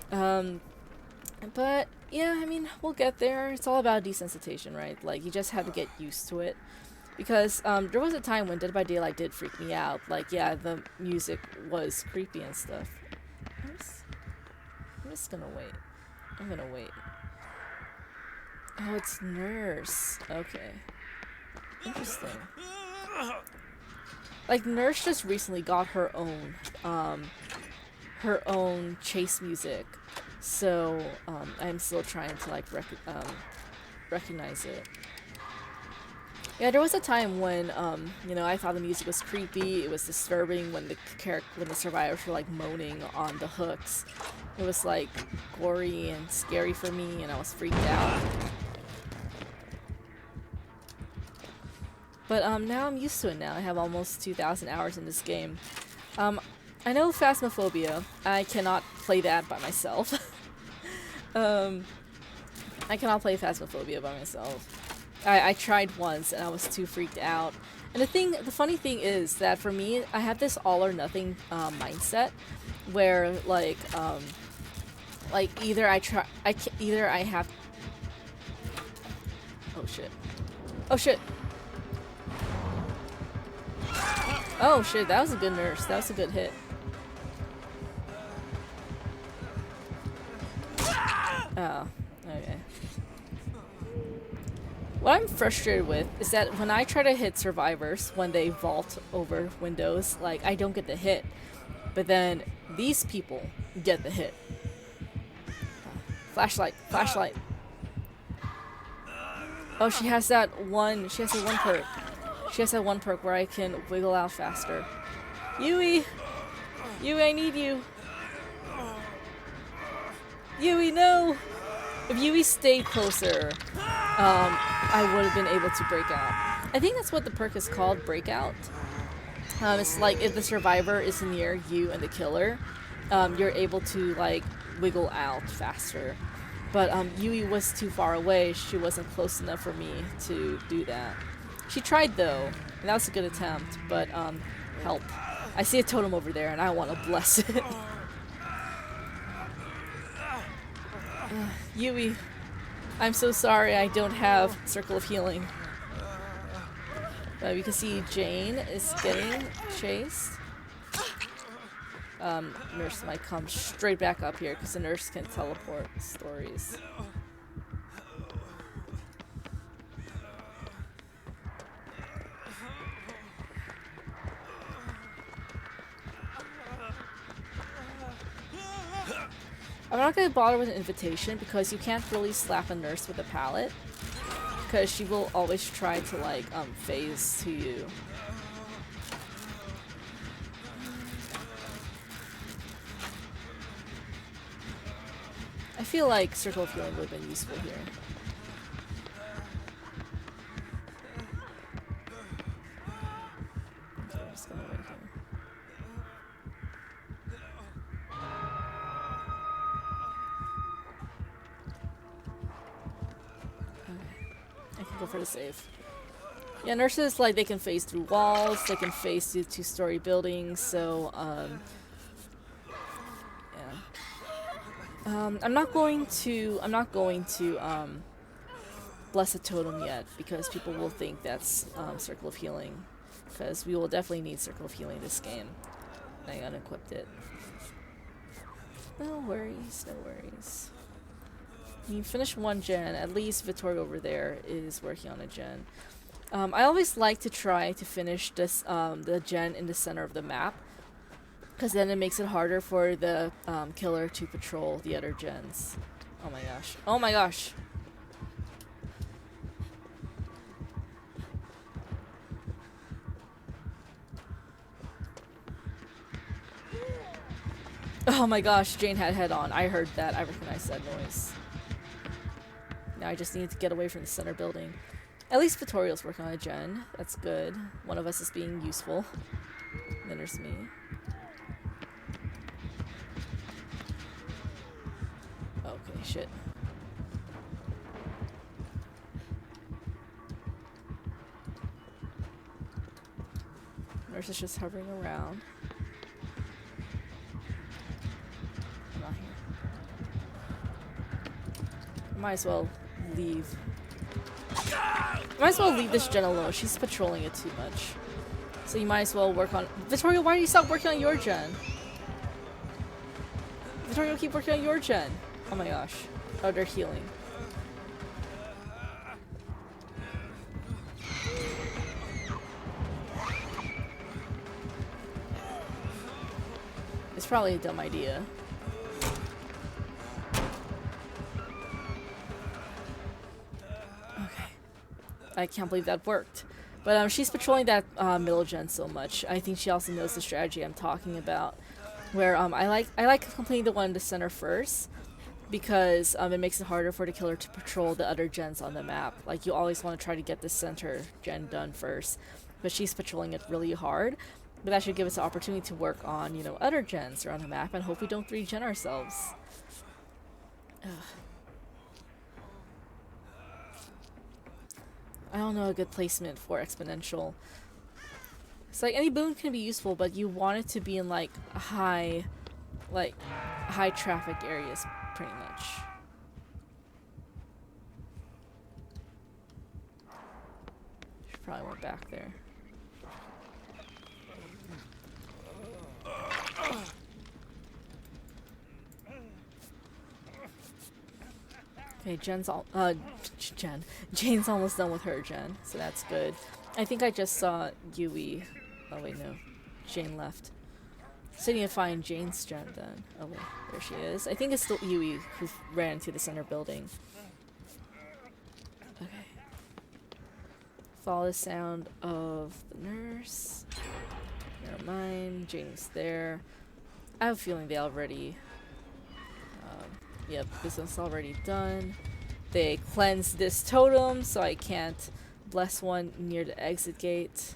Speaker 1: But yeah, I mean, we'll get there. It's all about desensitization, right? Like you just have to get used to it. Because there was a time when Dead by Daylight did freak me out. Like, yeah, the music was creepy and stuff. I'm just gonna wait. I'm gonna wait. Oh, it's Nurse. Okay. Interesting. Like, Nurse just recently got her own chase music. So, I'm still trying to, like, recognize it. Yeah, there was a time when, you know, I thought the music was creepy. It was disturbing when the survivors were like moaning on the hooks. It was like gory and scary for me, and I was freaked out. But now I'm used to it now. I have almost 2,000 hours in this game. I know Phasmophobia. I cannot play that by myself. I cannot play Phasmophobia by myself. I tried once and I was too freaked out. And the funny thing is that for me, I have this all or nothing mindset, where like either I have. Oh shit! Oh shit! Oh shit! That was a good nurse. That was a good hit. Oh, okay. What I'm frustrated with is that when I try to hit survivors when they vault over windows, like, I don't get the hit. But then these people get the hit. Flashlight, flashlight. Oh, she has that one perk. She has that one perk where I can wiggle out faster. Yui! Yui, I need you! Yui, no! If Yui stayed closer, I would have been able to break out. I think that's what the perk is called, breakout. It's like if the survivor is near you and the killer, you're able to like wiggle out faster. But Yui was too far away. She wasn't close enough for me to do that. She tried though, and that was a good attempt, but help. I see a totem over there and I want to bless it. Yui, I'm so sorry I don't have Circle of Healing. You can see Jane is getting chased. Nurse might come straight back up here because the nurse can teleport stories. I'm not going to bother with an invitation because you can't really slap a nurse with a pallet, because she will always try to like phase to you. I feel like Circle of Healing would have been useful here. Okay, I'm just gonna wait here. I can go for the save. Yeah, nurses, like, they can phase through walls, they can phase through two-story buildings, so, yeah. I'm not going to bless a totem yet, because people will think that's, Circle of Healing. Because we will definitely need Circle of Healing this game. I unequipped it. No worries, no worries. You finish one gen, at least Vittorio over there is working on a gen. I always like to try to finish this the gen in the center of the map, because then it makes it harder for the killer to patrol the other gens. Oh my gosh. Oh my gosh! Oh my gosh, Jane had head on. I heard that. I recognized that noise. Now I just need to get away from the center building. At least Vittorio's working on a gen. That's good. One of us is being useful. And then there's me. Okay, shit. Nurse is just hovering around. I'm not here. Might as well leave. Might as well leave this gen alone. She's patrolling it too much. So you might as well work on... Vittorio, why do you stop working on your gen? Vittorio, keep working on your gen. Oh my gosh. Oh, they're healing. It's probably a dumb idea. I can't believe that worked. But she's patrolling that middle gen so much. I think she also knows the strategy I'm talking about. Where I like completing the one in the center first. because it makes it harder for the killer to patrol the other gens on the map. Like, you always want to try to get the center gen done first, but she's patrolling it really hard. But that should give us an opportunity to work on, you know, other gens around the map and hope we don't 3-gen ourselves. Ugh. I don't know a good placement for Exponential. It's like any boon can be useful, but you want it to be in like high traffic areas, pretty much. Should probably went back there. Okay, Jane's almost done with her gen, so that's good. I think I just saw Yui. Oh wait, no. Jane left. So I need to find Jane's gen then. Oh wait, there she is. I think it's still Yui who ran into the center building. Okay. Follow the sound of the nurse. Never mind, Jane's there. I have a feeling they already... yep, this one's already done. They cleansed this totem, so I can't bless one near the exit gate.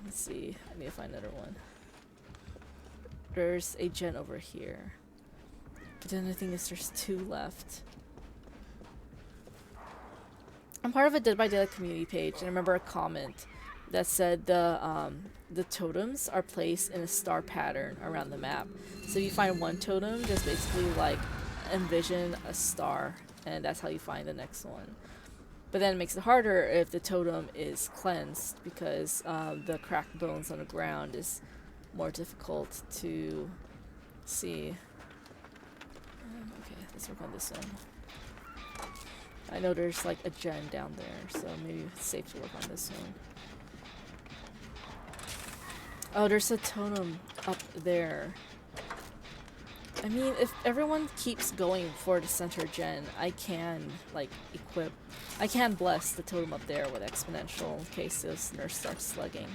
Speaker 1: Let's see. I need to find another one. There's a gen over here. But then the thing is, there's 2 left. I'm part of a Dead by Daylight community page, and I remember a comment that said the totems are placed in a star pattern around the map. So if you find one totem, just basically like envision a star, and that's how you find the next one. But then it makes it harder if the totem is cleansed, because the cracked bones on the ground is more difficult to see. Okay, let's work on this one. I know there's like a gen down there, so maybe it's safe to work on this one. Oh, there's a totem up there. I mean, if everyone keeps going for the center gen, I can, like, I can bless the totem up there with Exponential in case this nurse starts slugging.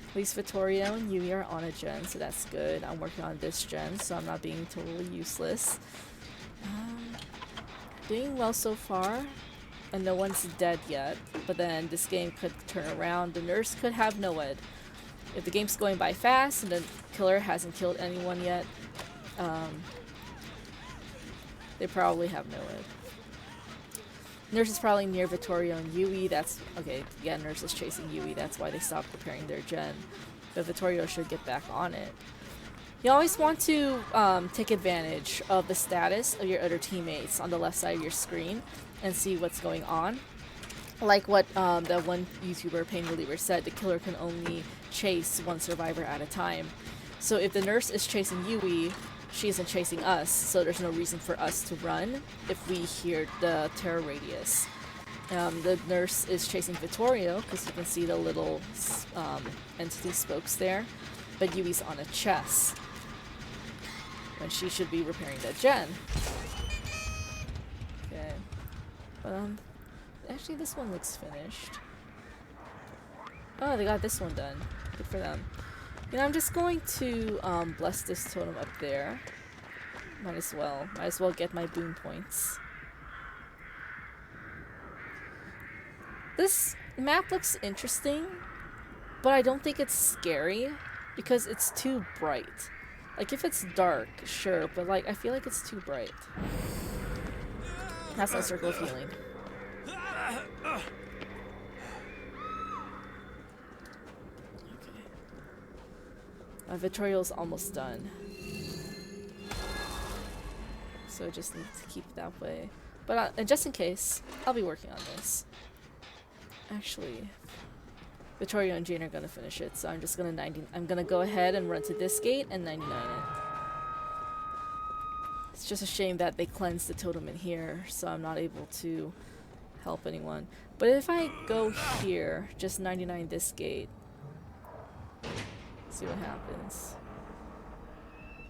Speaker 1: At least Vittorio and Yui are on a gen, so that's good. I'm working on this gen, so I'm not being totally useless. Doing well so far, and no one's dead yet, but then this game could turn around. The nurse could have no-ed. If the game's going by fast and the killer hasn't killed anyone yet, they probably have no-ed. Nurse is probably near Vittorio and Yui. That's okay. Yeah, nurse is chasing Yui. That's why they stopped preparing their gen. But Vittorio should get back on it. You always want to take advantage of the status of your other teammates on the left side of your screen and see what's going on. Like what that one YouTuber, Pain Reliever, said, the killer can only chase one survivor at a time. So if the nurse is chasing Yui, she isn't chasing us, so there's no reason for us to run if we hear the terror radius. The nurse is chasing Vittorio, because you can see the little entity spokes there, but Yui's on a chest, when she should be repairing that gen. Okay, but actually this one looks finished. Oh, they got this one done. Good for them. You know, I'm just going to bless this totem up there. Might as well get my boon points. This map looks interesting, but I don't think it's scary because it's too bright. Like, if it's dark, sure, but like I feel like it's too bright. That's my circle of healing. Vittorio's almost done. So I just need to keep it that way. But just in case, I'll be working on this. Actually, Vittorio and Jane are gonna finish it, so I'm just gonna I'm gonna go ahead and run to this gate and 99 it. It's just a shame that they cleansed the totem in here, so I'm not able to help anyone. But if I go here, just 99 this gate, see what happens.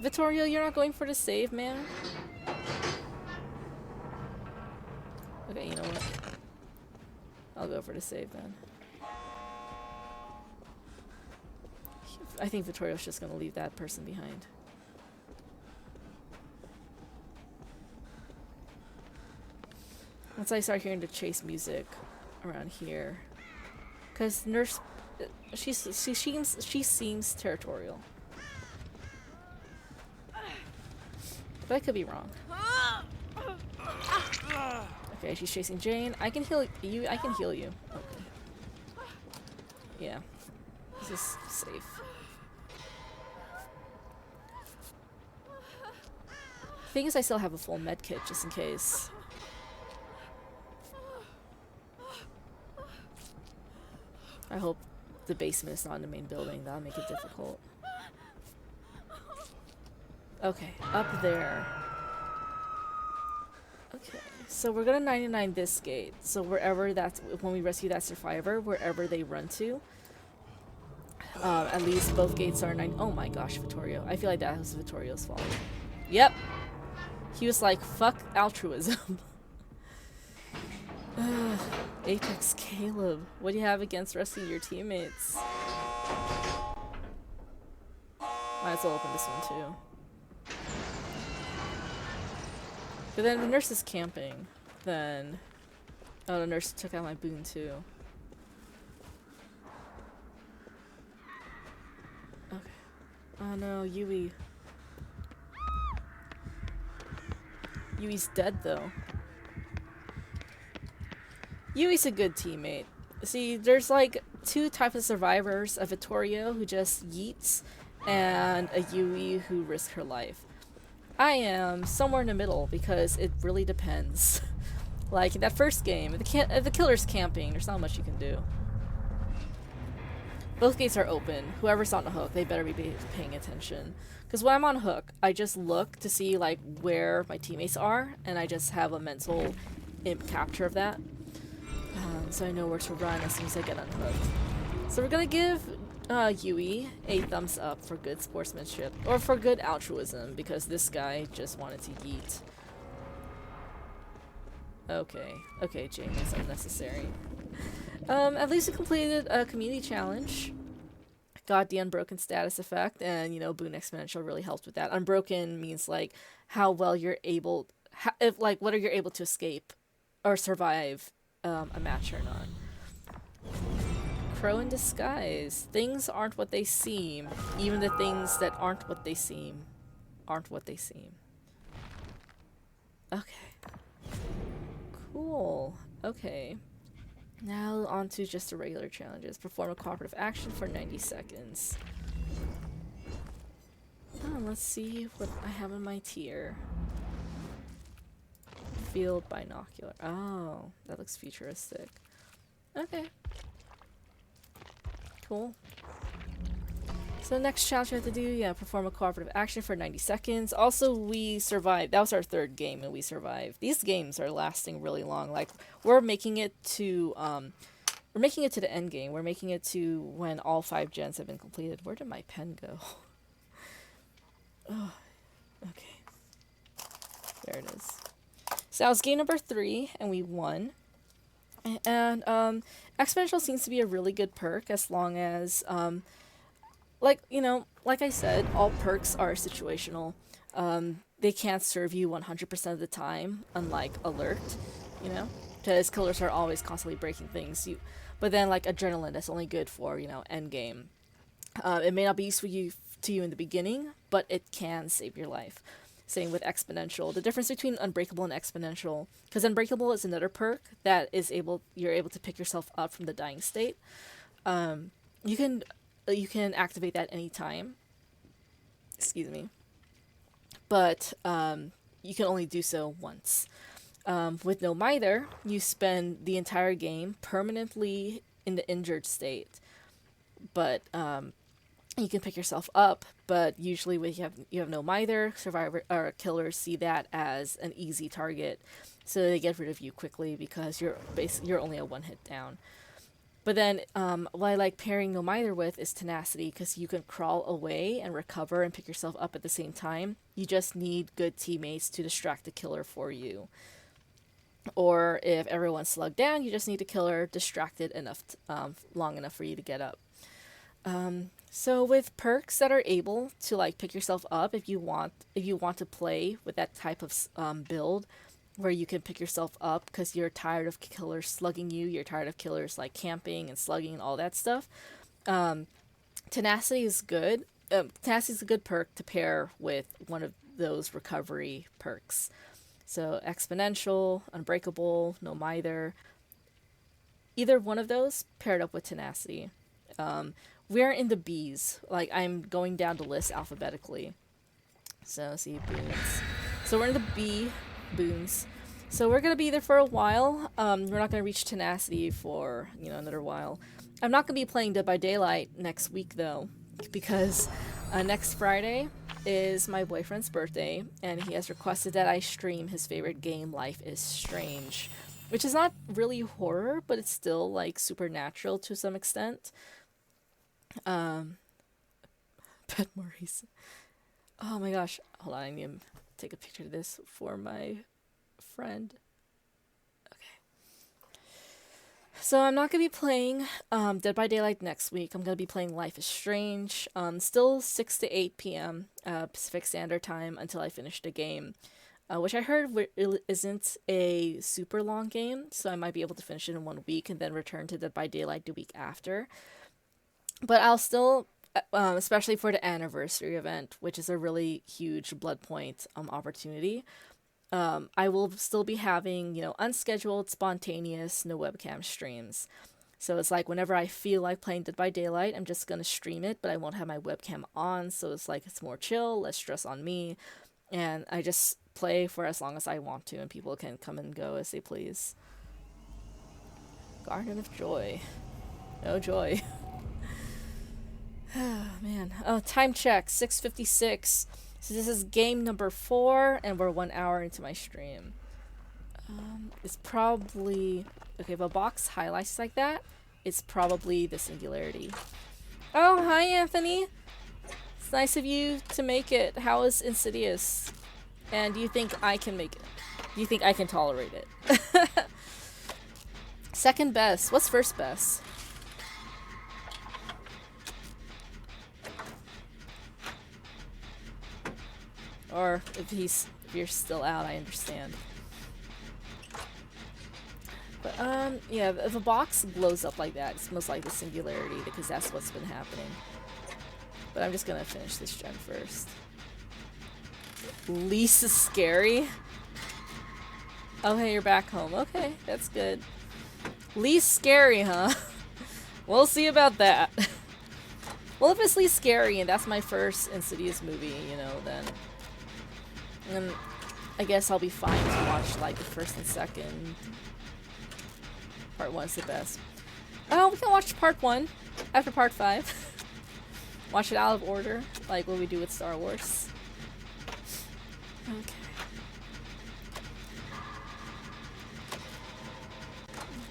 Speaker 1: Vittorio, you're not going for the save, man? Okay, you know what? I'll go for the save then. I think Vittorio's just gonna leave that person behind. Once I start hearing the chase music around here, because nurse, she seems territorial, but I could be wrong. Okay, she's chasing Jane. I can heal you. I can heal you. Okay. Yeah, this is safe. Thing is, I still have a full med kit just in case. I hope the basement is not in the main building. That'll make it difficult. Okay, up there. Okay, so we're gonna 99 this gate. So wherever that's, when we rescue that survivor, wherever they run to, at least both gates are 9. Oh my gosh, Vittorio. I feel like that was Vittorio's fault. Yep. He was like, fuck altruism. Apex Caleb, what do you have against rescuing your teammates? Might as well open this one too. But then the nurse is camping, then... Oh, the nurse took out my Boon too. Okay. Oh no, Yui. Yui's dead though. Yui's a good teammate. See, there's like two types of survivors, a Vittorio who just yeets, and a Yui who risks her life. I am somewhere in the middle because it really depends. Like in that first game, if the killer's camping, there's not much you can do. Both gates are open. Whoever's on the hook, they better be paying attention. Because when I'm on hook, I just look to see like where my teammates are, and I just have a mental imp capture of that. So I know where to run as soon as I get unhooked. So we're gonna give Yui a thumbs up for good sportsmanship, or for good altruism, because this guy just wanted to yeet. Okay, Jane, that's unnecessary. At least we completed a community challenge. Got the unbroken status effect, and you know, Boon Exponential really helped with that. Unbroken means like how well you're able, whether you're able to escape or survive a match or not. Crow in disguise. Things aren't what they seem. Even the things that aren't what they seem aren't what they seem. Okay. Cool. Okay. Now on to just the regular challenges. Perform a cooperative action for 90 seconds. Oh, let's see what I have in my tier. Field binocular. Oh, that looks futuristic. Okay. Cool. So the next challenge we have to do, yeah, perform a cooperative action for 90 seconds. Also, we survived. That was our third game, and we survived. These games are lasting really long. Like, we're making it to the end game. We're making it to when all 5 gens have been completed. Where did my pen go? Oh, okay. There it is. So that was game number 3, and we won. And Exponential seems to be a really good perk as long as, like I said, all perks are situational. They can't serve you 100% of the time, unlike Alert, because killers are always constantly breaking things. But then, like, Adrenaline, that's only good for, end game. It may not be useful to you in the beginning, but it can save your life. Same with Exponential. The difference between Unbreakable and Exponential, because Unbreakable is another perk that you're able to pick yourself up from the dying state. You can activate that anytime. Excuse me. But you can only do so once. With No Mither, you spend the entire game permanently in the injured state. But you can pick yourself up, but usually when you have No Mither, survivor or killers see that as an easy target, so they get rid of you quickly because you're only a one hit down. But then what I like pairing No Mither with is Tenacity, because you can crawl away and recover and pick yourself up at the same time. You just need good teammates to distract the killer for you. Or if everyone's slugged down, you just need a killer distracted enough, long enough for you to get up. So with perks that are able to like pick yourself up, if you want to play with that type of build, where you can pick yourself up because you're tired of killers slugging you, you're tired of killers like camping and slugging and all that stuff. Tenacity is good. Tenacity is a good perk to pair with one of those recovery perks. So Exponential, Unbreakable, No Mither, either one of those paired up with Tenacity. We're in the B's. Like, I'm going down the list alphabetically. So, see, Boons. So we're in the B, Boons. So we're going to be there for a while. We're not going to reach Tenacity for, another while. I'm not going to be playing Dead by Daylight next week, though, because next Friday is my boyfriend's birthday, and he has requested that I stream his favorite game, Life is Strange, which is not really horror, but it's still, like, supernatural to some extent. Pet Maurice. Oh my gosh. Hold on, I need to take a picture of this for my friend. So I'm not going to be playing Dead by Daylight next week. I'm going to be playing Life is Strange. Still 6 to 8 p.m. Pacific Standard Time until I finish the game. Which I heard isn't a super long game, so I might be able to finish it in 1 week and then return to Dead by Daylight the week after. But I'll still, especially for the anniversary event, which is a really huge blood point opportunity, I will still be having, unscheduled, spontaneous, no webcam streams. So it's like whenever I feel like playing Dead by Daylight, I'm just going to stream it, but I won't have my webcam on. So it's like it's more chill, less stress on me. And I just play for as long as I want to, and people can come and go as they please. Garden of Joy. No joy. Man. Oh, time check. 6:56. So this is game number 4, and we're 1 hour into my stream. It's probably... Okay, if a box highlights like that, it's probably the Singularity. Oh, hi, Anthony! It's nice of you to make it. How is Insidious? And do you think I can make it? Do you think I can tolerate it? Second best. What's first best? Or if you're still out, I understand. But yeah, if a box blows up like that, it's most likely the Singularity, because that's what's been happening. But I'm just gonna finish this gen first. Least scary? Oh hey, you're back home. Okay, that's good. Least scary, huh? We'll see about that. Well, if it's least scary and that's my first Insidious movie, then I guess I'll be fine to watch like the first and second. Part 1's the best. Oh, we can watch part 1 after part 5. Watch it out of order, like what we do with Star Wars. Okay.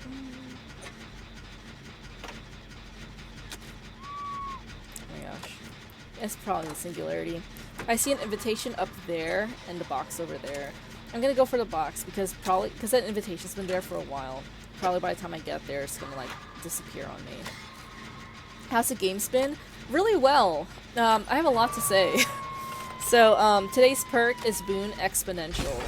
Speaker 1: Oh my gosh. It's probably the Singularity. I see an invitation up there and the box over there. I'm gonna go for the box because that invitation's been there for a while. Probably by the time I get there, it's gonna like disappear on me. How's the game been? Really well. I have a lot to say. So today's perk is Boon Exponential,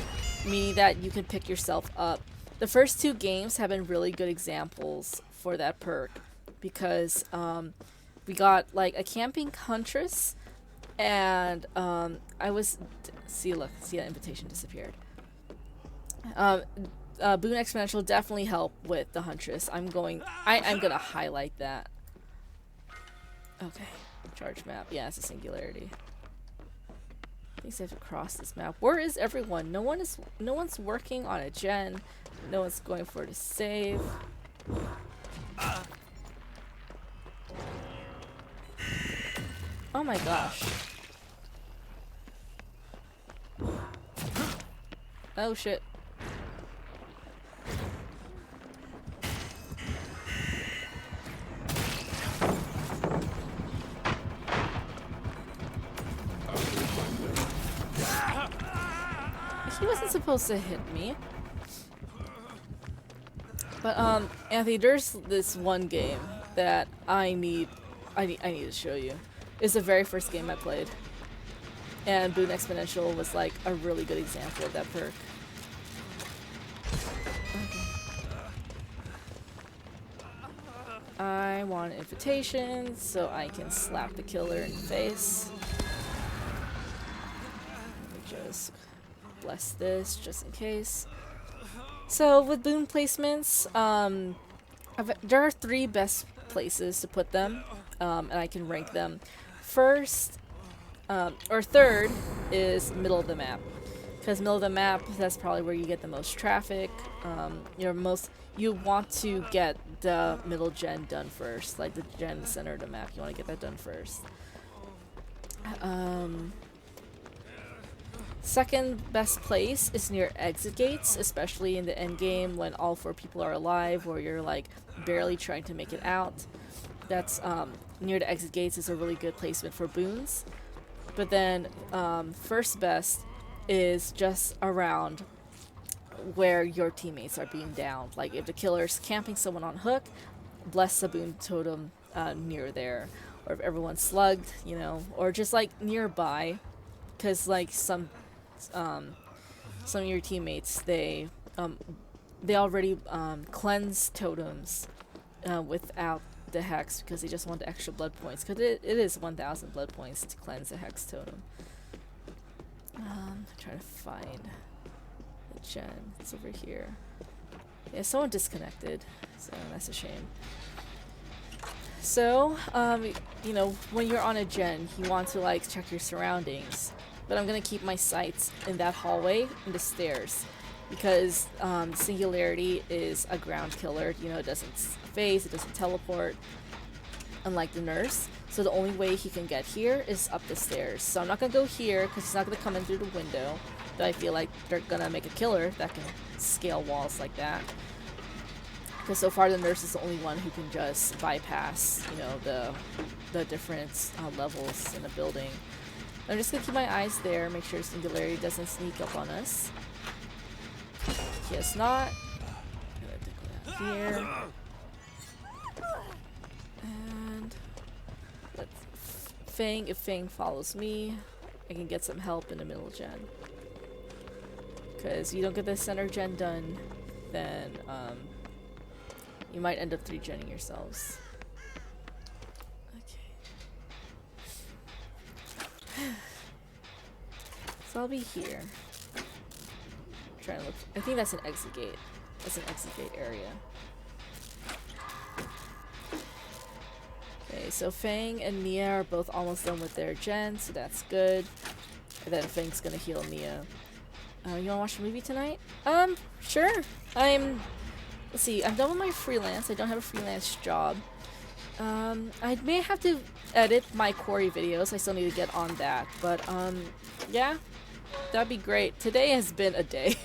Speaker 1: meaning that you can pick yourself up. The first 2 games have been really good examples for that perk because we got like a camping huntress, and I was see that invitation disappeared. Boon Exponential definitely helped with the huntress. I'm gonna highlight that. Okay, charge map. Yeah, it's a Singularity. I think I have to cross this map. Where is everyone? No one's working on a gen. No one's going for the save. Oh my gosh. Oh shit. He wasn't supposed to hit me. But Anthony, there's this one game that I need to show you. It's the very first game I played. And Boon Exponential was like a really good example of that perk. I want an invitation so I can slap the killer in the face. Let me just bless this just in case. So with Boon placements, there are 3 best places to put them, and I can rank them. First, or third, is middle of the map. Because middle of the map, that's probably where you get the most traffic. You want to get the middle gen done first, like the gen in the center of the map. You want to get that done first. Second best place is near exit gates, especially in the end game when all 4 people are alive, or you're like barely trying to make it out. That's near the exit gates is a really good placement for boons. But then first best is just around where your teammates are being down. Like if the killer's camping someone on hook, bless the boon totem near there. Or if everyone's slugged, you know, or just like nearby, because like some of your teammates, they already cleanse totems without the hex because they just want the extra blood points, because it is 1,000 blood points to cleanse the hex totem. Try to find the gen. It's over here. Yeah, someone disconnected, so that's a shame. So, you know, when you're on a gen, you want to like check your surroundings. But I'm gonna keep my sights in that hallway and the stairs, because Singularity is a ground killer. You know, it doesn't phase, it doesn't teleport, unlike the nurse. So the only way he can get here is up the stairs. So I'm not gonna go here because he's not gonna come in through the window. But I feel like they're gonna make a killer that can scale walls like that. Because so far the nurse is the only one who can just bypass, you know, the different levels in the building. I'm just gonna keep my eyes there, make sure Singularity doesn't sneak up on us. He has not. I'm gonna go down here. And Fang, if Fang follows me, I can get some help in the middle gen. Because you don't get the center gen done, then you might end up 3-genning yourselves. Okay. So I'll be here. Trying to look. I think that's an exit gate. That's an exit gate area. Okay, so Fang and Nia are both almost done with their gen, so that's good. And then Fang's gonna heal Nia. You wanna watch a movie tonight? Sure. Let's see, I'm done with my freelance. I don't have a freelance job. I may have to edit my quarry videos. I still need to get on that. But, yeah, that'd be great. Today has been a day.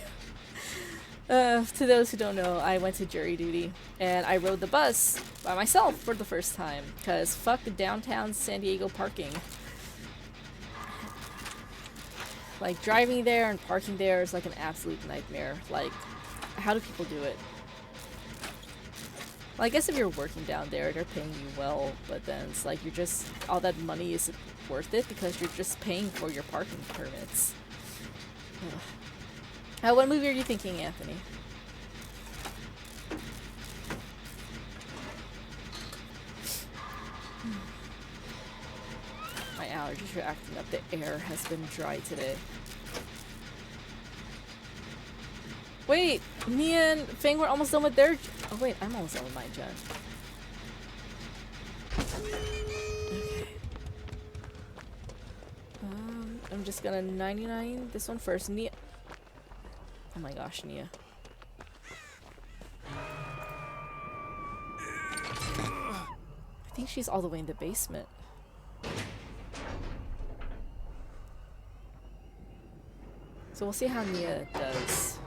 Speaker 1: To those who don't know, I went to jury duty, and I rode the bus by myself for the first time, because fuck downtown San Diego parking. Like, driving there and parking there is like an absolute nightmare. Like, how do people do it? Well, I guess if you're working down there, they're paying you well, but then it's like you're just, all that money isn't worth it because you're just paying for your parking permits. What movie are you thinking, Anthony? My allergies are acting up. The air has been dry today. Wait, Nia and Fang were almost done with their... Oh wait, I'm almost done with my gen. Okay. I'm just gonna 99 this one first. Nia... Oh my gosh, Nia. I think she's all the way in the basement. So we'll see how Nia does.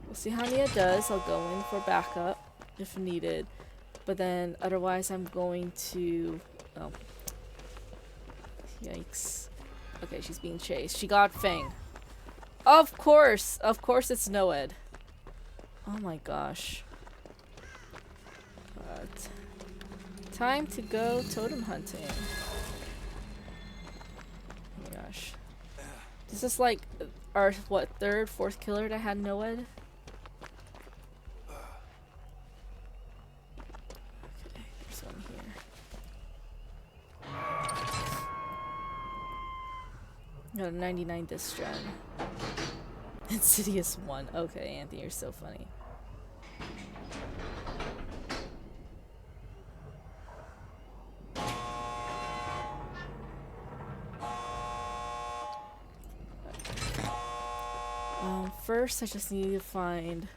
Speaker 1: We'll see how Nia does. I'll go in for backup if needed. But then, otherwise, I'm going to... Oh. Yikes. Okay, she's being chased. She got Fang. Of course! Of course it's no-ed. Oh my gosh. But... Time to go totem hunting. Oh my gosh. This is like our, what, third, fourth killer that had no-ed? Okay, there's one here. Got a 99 this gen. Insidious 1. Okay, Anthony, you're so funny. First, I just need to find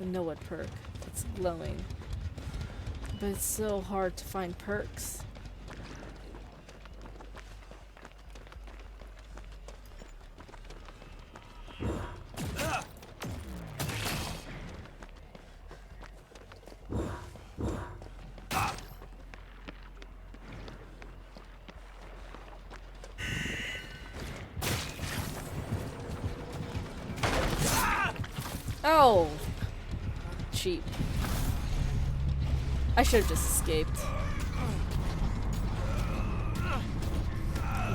Speaker 1: the no-ed perk. It's glowing. But it's so hard to find perks. Oh! Cheap. I should have just escaped.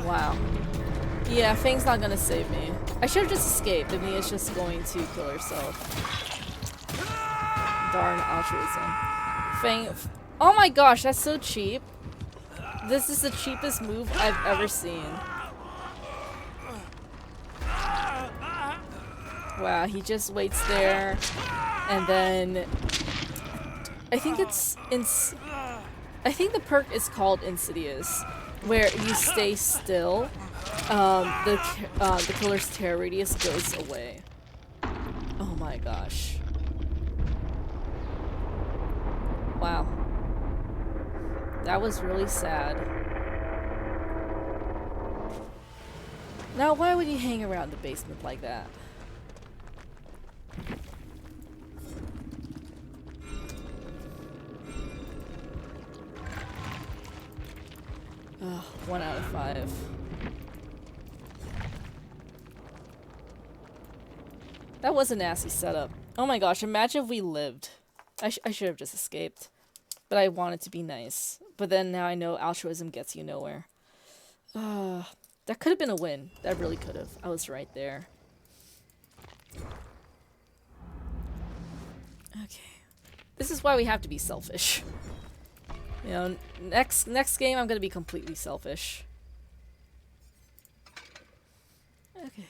Speaker 1: Wow. Yeah, Fang's not gonna save me. I should have just escaped. I mean, it's just going to kill herself. Darn altruism. Fang. Oh my gosh, that's so cheap. This is the cheapest move I've ever seen. Wow, he just waits there, and then I think I think the perk is called Insidious, where you stay still. The killer's terror radius goes away. Oh my gosh! Wow, that was really sad. Now, why would you hang around the basement like that? Ugh, 1 out of 5. That was a nasty setup. Oh my gosh, imagine if we lived. I should have just escaped. But I wanted to be nice. But then now I know altruism gets you nowhere. That could have been a win. That really could have. I was right there. Okay. This is why we have to be selfish. You know, next game I'm gonna be completely selfish. Okay.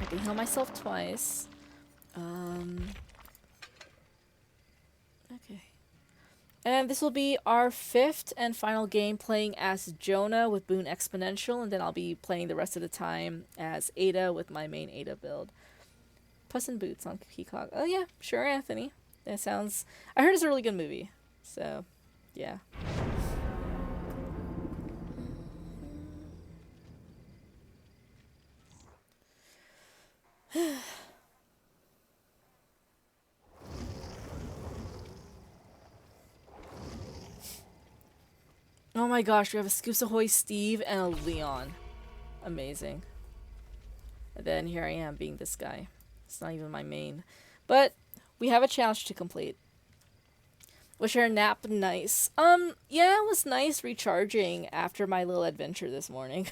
Speaker 1: I can heal myself twice. Okay. And this will be our 5th and final game playing as Jonah with Boon Exponential, and then I'll be playing the rest of the time as Ada with my main Ada build. Puss in Boots on Peacock. Oh yeah, sure, Anthony. That sounds... I heard it's a really good movie. So, yeah. Oh my gosh, we have a Scoops Ahoy Steve and a Leon. Amazing. And then here I am being this guy. It's not even my main. But we have a challenge to complete. Was your nap nice? Yeah, it was nice recharging after my little adventure this morning.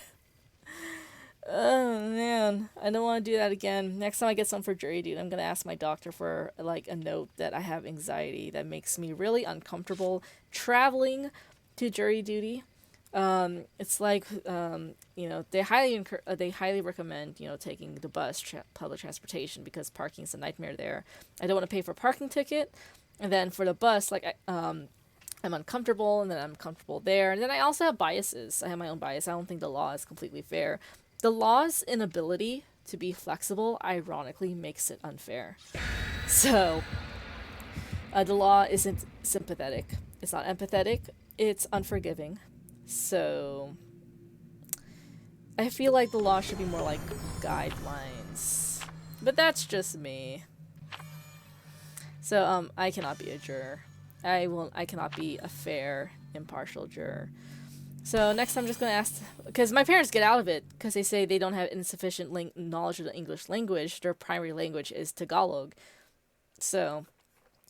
Speaker 1: Oh man, I don't want to do that again. Next time I get some for jury duty, I'm gonna ask my doctor for like a note that I have anxiety that makes me really uncomfortable traveling to jury duty. It's like you know, they highly recommend, you know, taking the bus, public transportation, because parking is a nightmare there. I don't want to pay for a parking ticket, and then for the bus, like I'm uncomfortable, and then I'm comfortable there, and then I also have biases. I have my own bias. I don't think the law is completely fair. The law's inability to be flexible, ironically, makes it unfair. So, the law isn't sympathetic. It's not empathetic. It's unforgiving. So, I feel like the law should be more like guidelines. But that's just me. So, I cannot be a juror. I cannot be a fair, impartial juror. So next I'm just going to ask, because my parents get out of it because they say they don't have insufficient knowledge of the English language. Their primary language is Tagalog. So,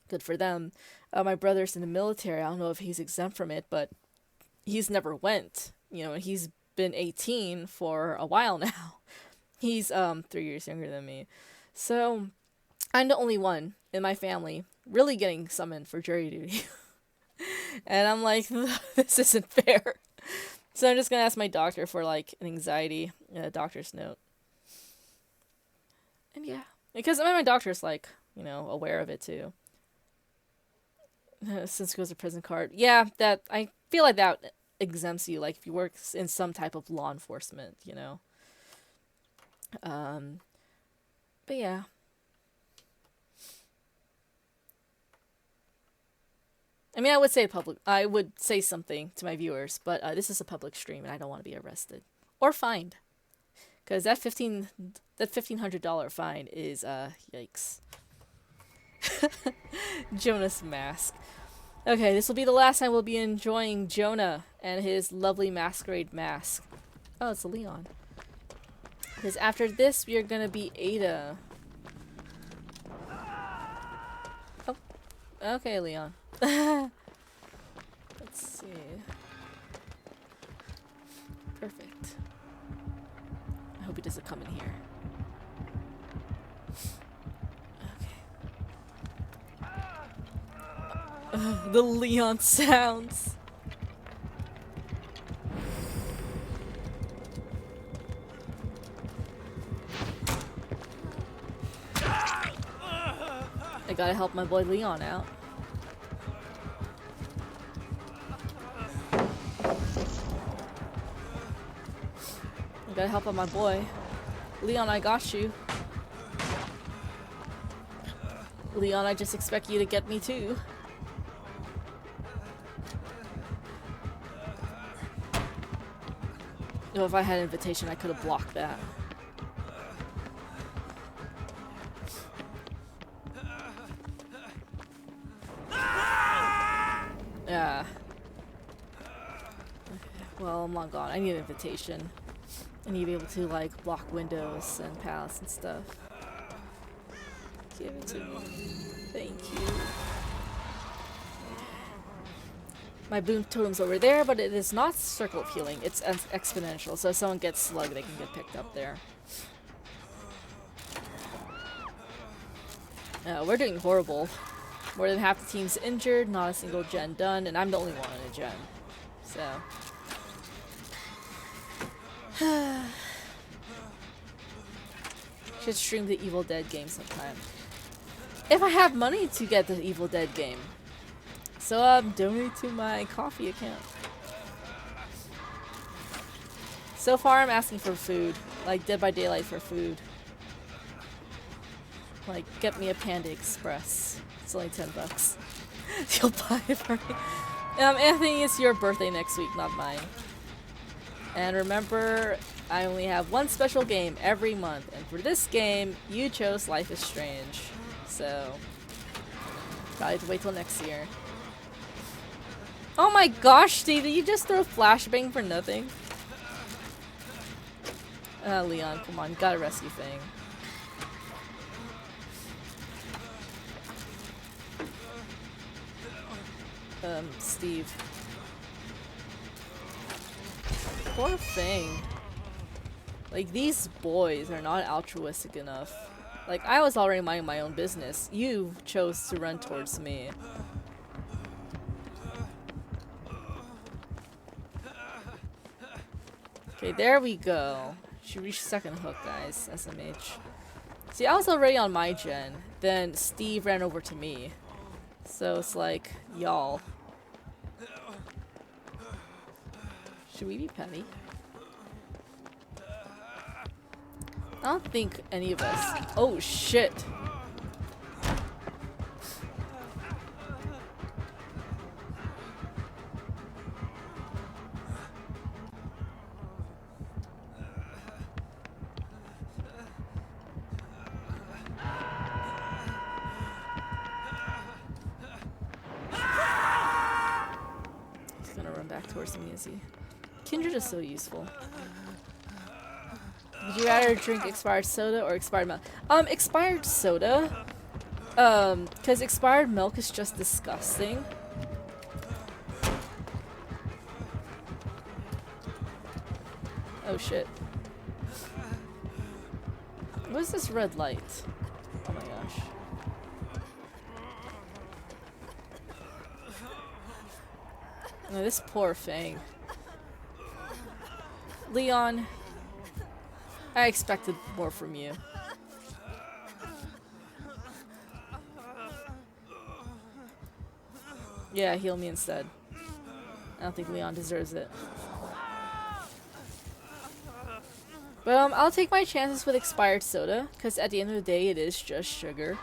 Speaker 1: good for them. My brother's in the military. I don't know if he's exempt from it, but he's never went. you know, and he's been 18 for a while now. He's 3 years younger than me. So I'm the only one in my family really getting summoned for jury duty. And I'm like, this isn't fair. So I'm just gonna ask my doctor for like an anxiety doctor's note. And yeah, because I mean, my doctor's like, you know, aware of it too. Since it goes to prison card, yeah, that I feel like that exempts you, like if you work in some type of law enforcement, you know. But yeah. I mean, I would say something to my viewers, but this is a public stream, and I don't want to be arrested or fined, because that $1,500 fine is yikes. Jonah's mask. Okay, this will be the last time we'll be enjoying Jonah and his lovely masquerade mask. Oh, it's a Leon. Because after this, we are gonna be Ada. Oh, okay, Leon. Let's see. Perfect. I hope he doesn't come in here. Okay. The Leon sounds. I gotta help my boy Leon out. I gotta help out my boy. Leon, I got you. Leon, I just expect you to get me too. Oh, if I had an invitation, I could have blocked that. Yeah. Okay. Well, I'm long gone. I need an invitation. I need to be able to, like, block windows and paths and stuff. Give it to me. Thank you. My Boon totem's over there, but it is not circle of healing. It's exponential, so if someone gets slugged, they can get picked up there. We're doing horrible. More than half the team's injured, not a single gen done, and I'm the only one in a gen. So. Should stream the Evil Dead game sometime. If I have money to get the Evil Dead game. So, donate to my coffee account. So far, I'm asking for food. Like, Dead by Daylight for food. Like, get me a Panda Express. It's only $10. You'll buy it for me. Anthony, it's your birthday next week, not mine. And remember, I only have one special game every month. And for this game, you chose Life is Strange. So, probably have to wait till next year. Oh my gosh, Steve, did you just throw flashbang for nothing? Leon, come on, you gotta rescue Fang. Steve. Poor Fang. Like, these boys are not altruistic enough. Like, I was already minding my own business. You chose to run towards me. Okay, there we go. She reached second hook, guys. SMH. See, I was already on my gen. Then Steve ran over to me. So it's like, y'all. Should we be petty? I don't think any of us. Oh shit. He's gonna run back towards me, is he? Kindred is so useful. Would you rather drink expired soda or expired milk? Expired soda. Because expired milk is just disgusting. Oh shit. What is this red light? Oh my gosh. No, this poor Fang. Leon, I expected more from you. Yeah, heal me instead. I don't think Leon deserves it. But I'll take my chances with expired soda, because at the end of the day, it is just sugar.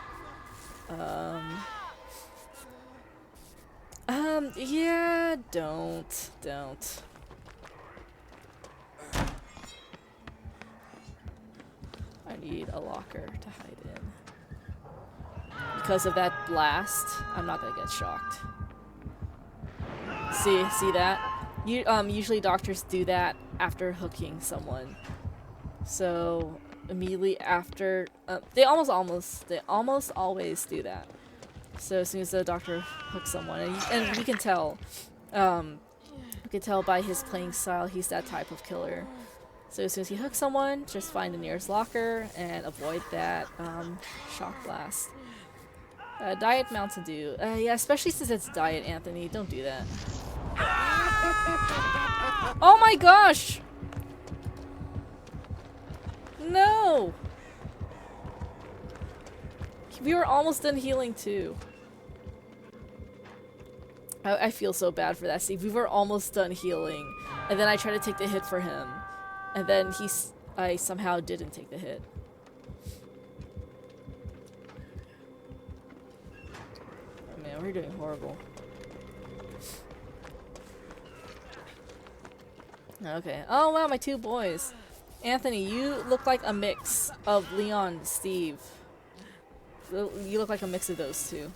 Speaker 1: Yeah, don't. I need a locker to hide in. Because of that blast, I'm not gonna get shocked. See that? Usually doctors do that after hooking someone. So immediately after, they almost always do that. So as soon as the doctor hooks someone, and we can tell by his playing style, he's that type of killer. So as soon as he hooks someone, just find the nearest locker and avoid that shock blast. Diet Mountain Dew. Yeah, especially since it's diet, Anthony. Don't do that. Oh my gosh! No! We were almost done healing too. I feel so bad for that, Steve. We were almost done healing, and then I tried to take the hit for him, and then I somehow didn't take the hit. Oh man, we're doing horrible. Okay. Oh wow, my two boys. Anthony, you look like a mix of Leon and Steve. You look like a mix of those two.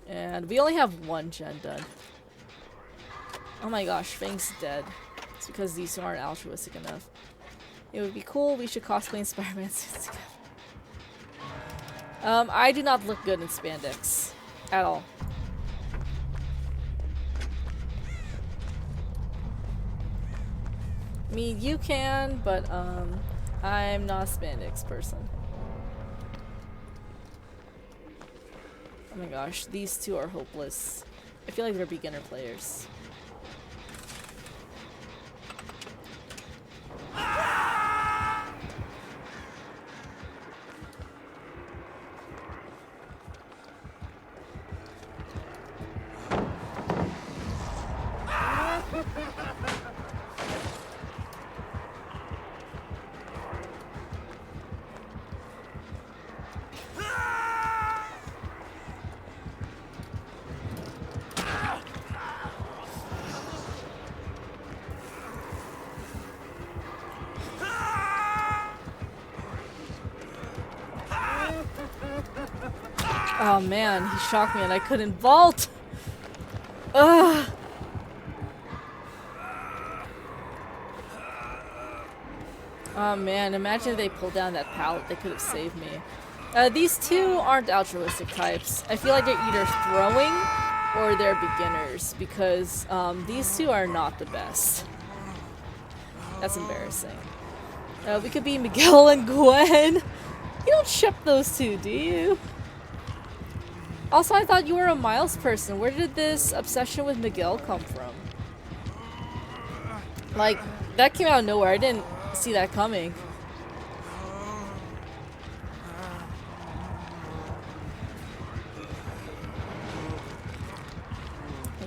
Speaker 1: And we only have one gen done. Oh my gosh, Fang's dead. It's because these two aren't altruistic enough. It would be cool, we should cosplay in Spider-Man suits together. I do not look good in spandex. At all. I mean, you can, but I'm not a spandex person. Oh my gosh, these two are hopeless. I feel like they're beginner players. Oh man, he shocked me and I couldn't vault! Ugh! Oh man, imagine if they pulled down that pallet, they could have saved me. These two aren't altruistic types. I feel like they're either throwing or they're beginners, because these two are not the best. That's embarrassing. We could be Miguel and Gwen! You don't ship those two, do you? Also, I thought you were a Miles person. Where did this obsession with Miguel come from? Like, that came out of nowhere. I didn't see that coming.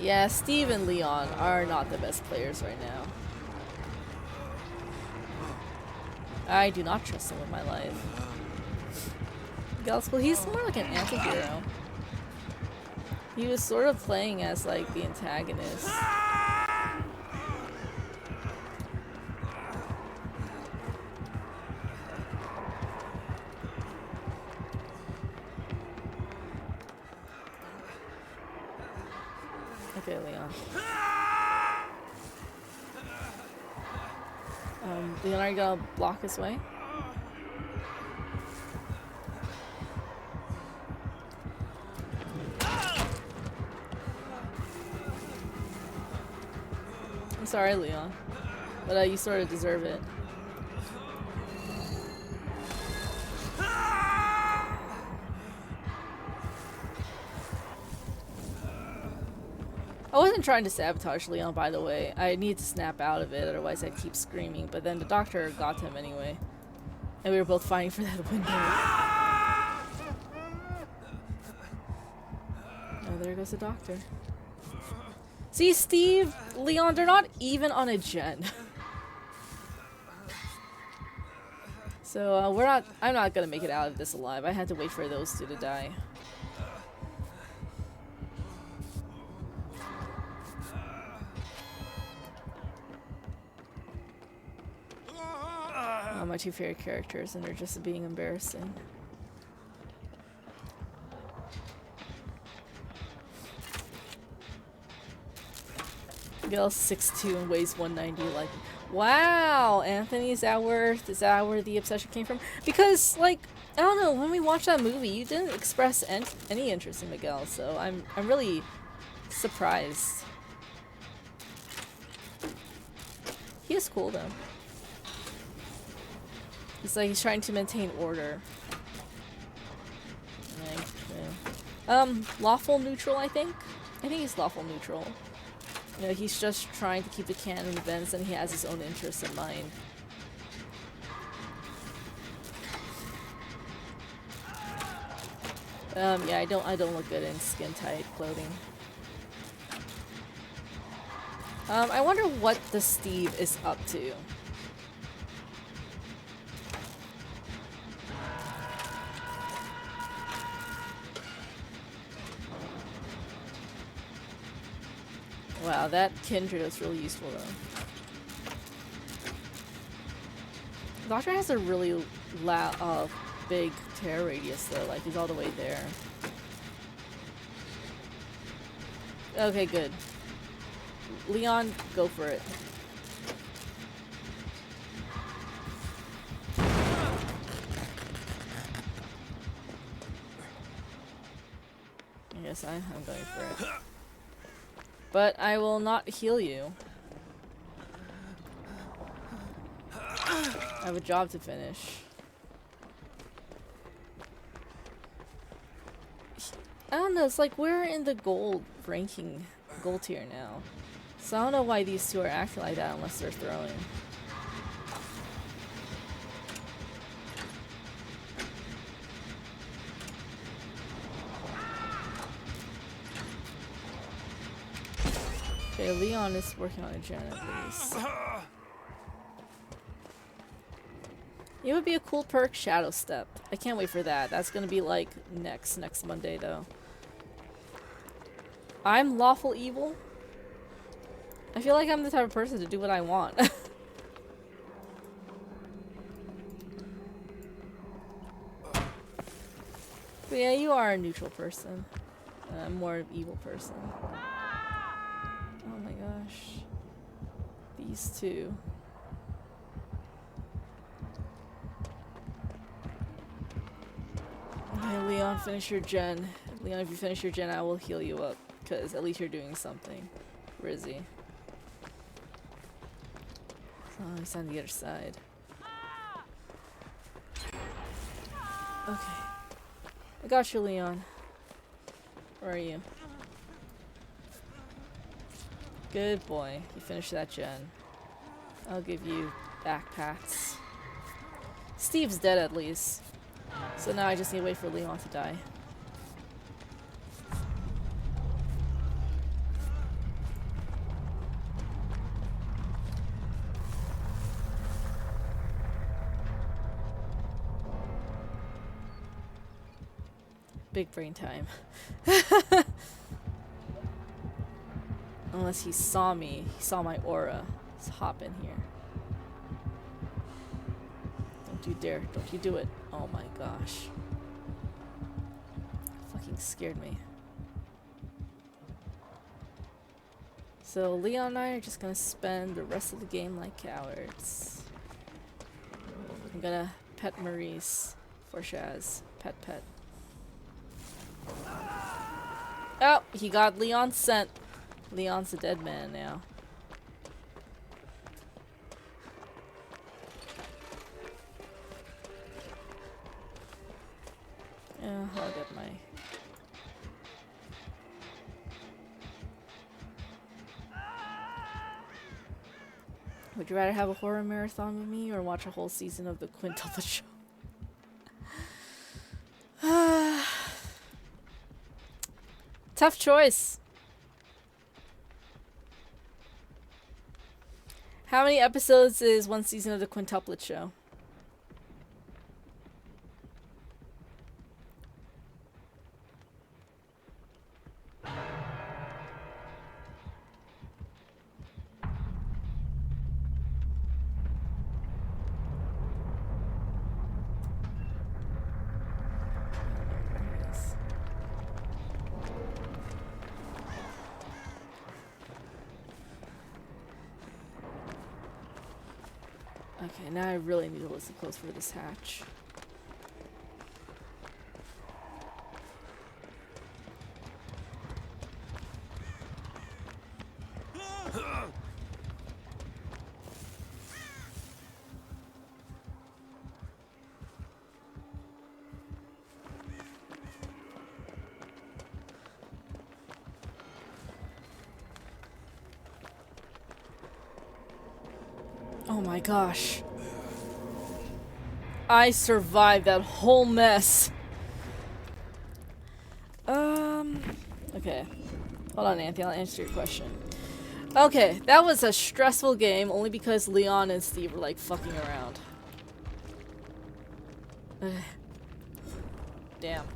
Speaker 1: Yeah, Steve and Leon are not the best players right now. I do not trust them with my life. Miguel's cool. He's more like an anti-hero. He was sort of playing as, like, the antagonist. Okay, Leon. Leon, are you gonna block his way? I'm sorry, Leon. But you sort of deserve it. I wasn't trying to sabotage Leon, by the way. I need to snap out of it, otherwise I'd keep screaming. But then the doctor got to him anyway. And we were both fighting for that window. Oh, there goes the doctor. See, Steve, Leon, they're not even on a gen. So, I'm not gonna make it out of this alive. I had to wait for those two to die. Oh, my two favorite characters, and they're just being embarrassing. Miguel's 6'2" and weighs 190. Like, wow, Anthony, is that where the obsession came from? Because, like, I don't know, when we watched that movie, you didn't express any interest in Miguel, so I'm really surprised. He is cool though. It's like he's trying to maintain order. Like, yeah. Lawful neutral, I think. I think he's lawful neutral. You know, he's just trying to keep the canon events, and he has his own interests in mind. Yeah, I don't look good in skin-tight clothing. I wonder what the Steve is up to. Wow, that Kindred is really useful though. Doctor has a really big tear radius though, like he's all the way there. Okay, good. Leon, go for it. I guess I'm going for it. But I will not heal you. I have a job to finish. I don't know, it's like we're in the gold tier now. So I don't know why these two are acting like that unless they're throwing. Okay, Leon is working on a gen at least. It would be a cool perk, Shadow Step. I can't wait for that. That's gonna be like next Monday though. I'm lawful evil. I feel like I'm the type of person to do what I want. But yeah, you are a neutral person. I'm more of an evil person. Oh my gosh. These two. Okay, Leon, finish your gen. Leon, if you finish your gen, I will heal you up. Because at least you're doing something. Where is he? Oh, he's on the other side. Okay. I got you, Leon. Where are you? Good boy. You finished that gen. I'll give you back pats. Steve's dead at least. So now I just need to wait for Leon to die. Big brain time. Unless he saw me. He saw my aura. Let's hop in here. Don't you dare. Don't you do it. Oh my gosh. Fucking scared me. So Leon and I are just gonna spend the rest of the game like cowards. I'm gonna pet Maurice for Shaz. Pet. Oh, he got Leon sent. Leon's a dead man now. Yeah, I'll get my... Would you rather have a horror marathon with me or watch a whole season of the quintuplet show? Tough choice. How many episodes is one season of the quintuplet show? Okay, now I really need to listen close for this hatch. Oh my gosh. I survived that whole mess. Okay. Hold on, Anthony, I'll answer your question. Okay, that was a stressful game only because Leon and Steve were like fucking around. Ugh. Damn.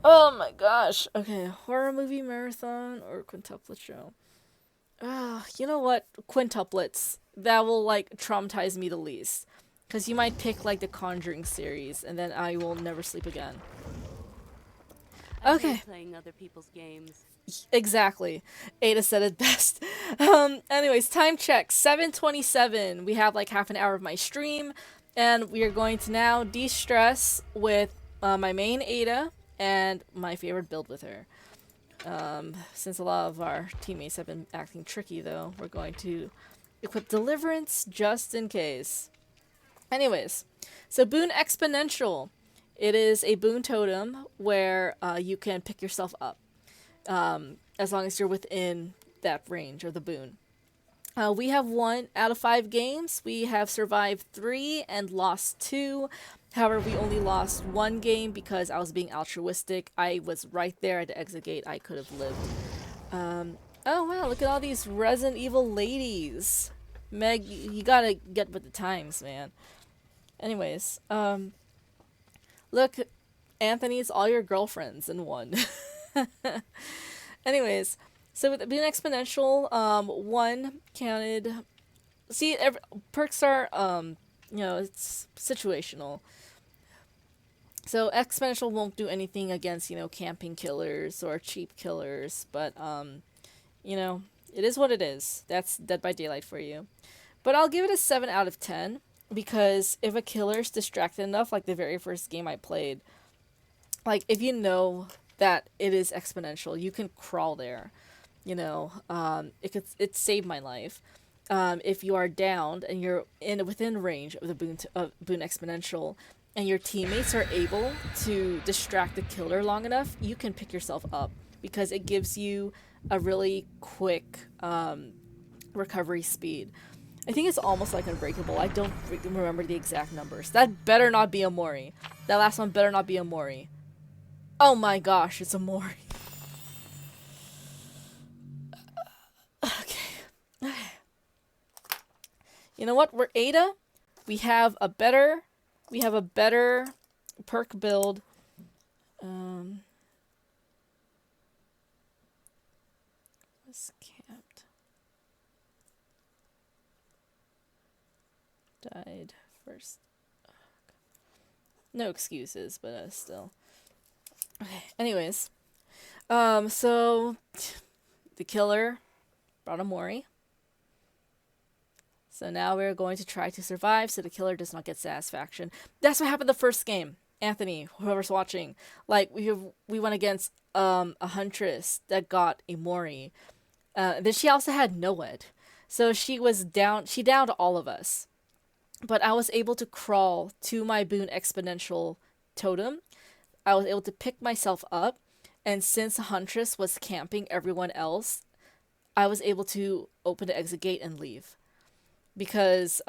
Speaker 1: Oh my gosh. Okay, horror movie marathon or quintuplet show? You know what? Quintuplets. That will like traumatize me the least. Because you might pick like the Conjuring series and then I will never sleep again. Okay.
Speaker 2: Playing other people's games.
Speaker 1: Exactly. Ada said it best. Anyways, time check. 7:27. We have like half an hour of my stream. And we are going to now de-stress with my main Ada and my favorite build with her. Since a lot of our teammates have been acting tricky though, we're going to equip Deliverance just in case. Anyways, so Boon Exponential. It is a Boon totem where you can pick yourself up as long as you're within that range of the Boon. We have 1 out of 5 games. We have survived 3 and lost 2. However, we only lost 1 game because I was being altruistic. I was right there at the exit gate. I could have lived. Oh wow, look at all these Resident Evil ladies. Meg, you gotta get with the times, man. Anyways, look, Anthony's all your girlfriends in one. Anyways, so with being exponential, 1 counted. See, perks are, you know, it's situational. So exponential won't do anything against, you know, camping killers or cheap killers, but, you know, it is what it is. That's Dead by Daylight for you. But I'll give it a 7 out of 10. Because if a killer's distracted enough, like the very first game I played, like if you know that it is exponential, you can crawl there. You know, it saved my life. If you are downed and you're within range of the Boon Exponential, and your teammates are able to distract the killer long enough, you can pick yourself up because it gives you a really quick recovery speed. I think it's almost like Unbreakable. I don't remember the exact numbers. That better not be a Mori. That last one better not be a Mori. Oh my gosh, it's a Mori. Okay. You know what? We're Ada. We have a better perk build. Was camped. Died first. No excuses, but still. Okay, anyways. So the killer brought a Mori. So now we're going to try to survive so the killer does not get satisfaction. That's what happened the first game. Anthony, whoever's watching, like we went against a huntress that got a Mori. Then she also had no-wed. So she downed all of us. But I was able to crawl to my Boon Exponential totem I was able to pick myself up, and since Huntress was camping everyone else, I was able to open the exit gate and leave. Because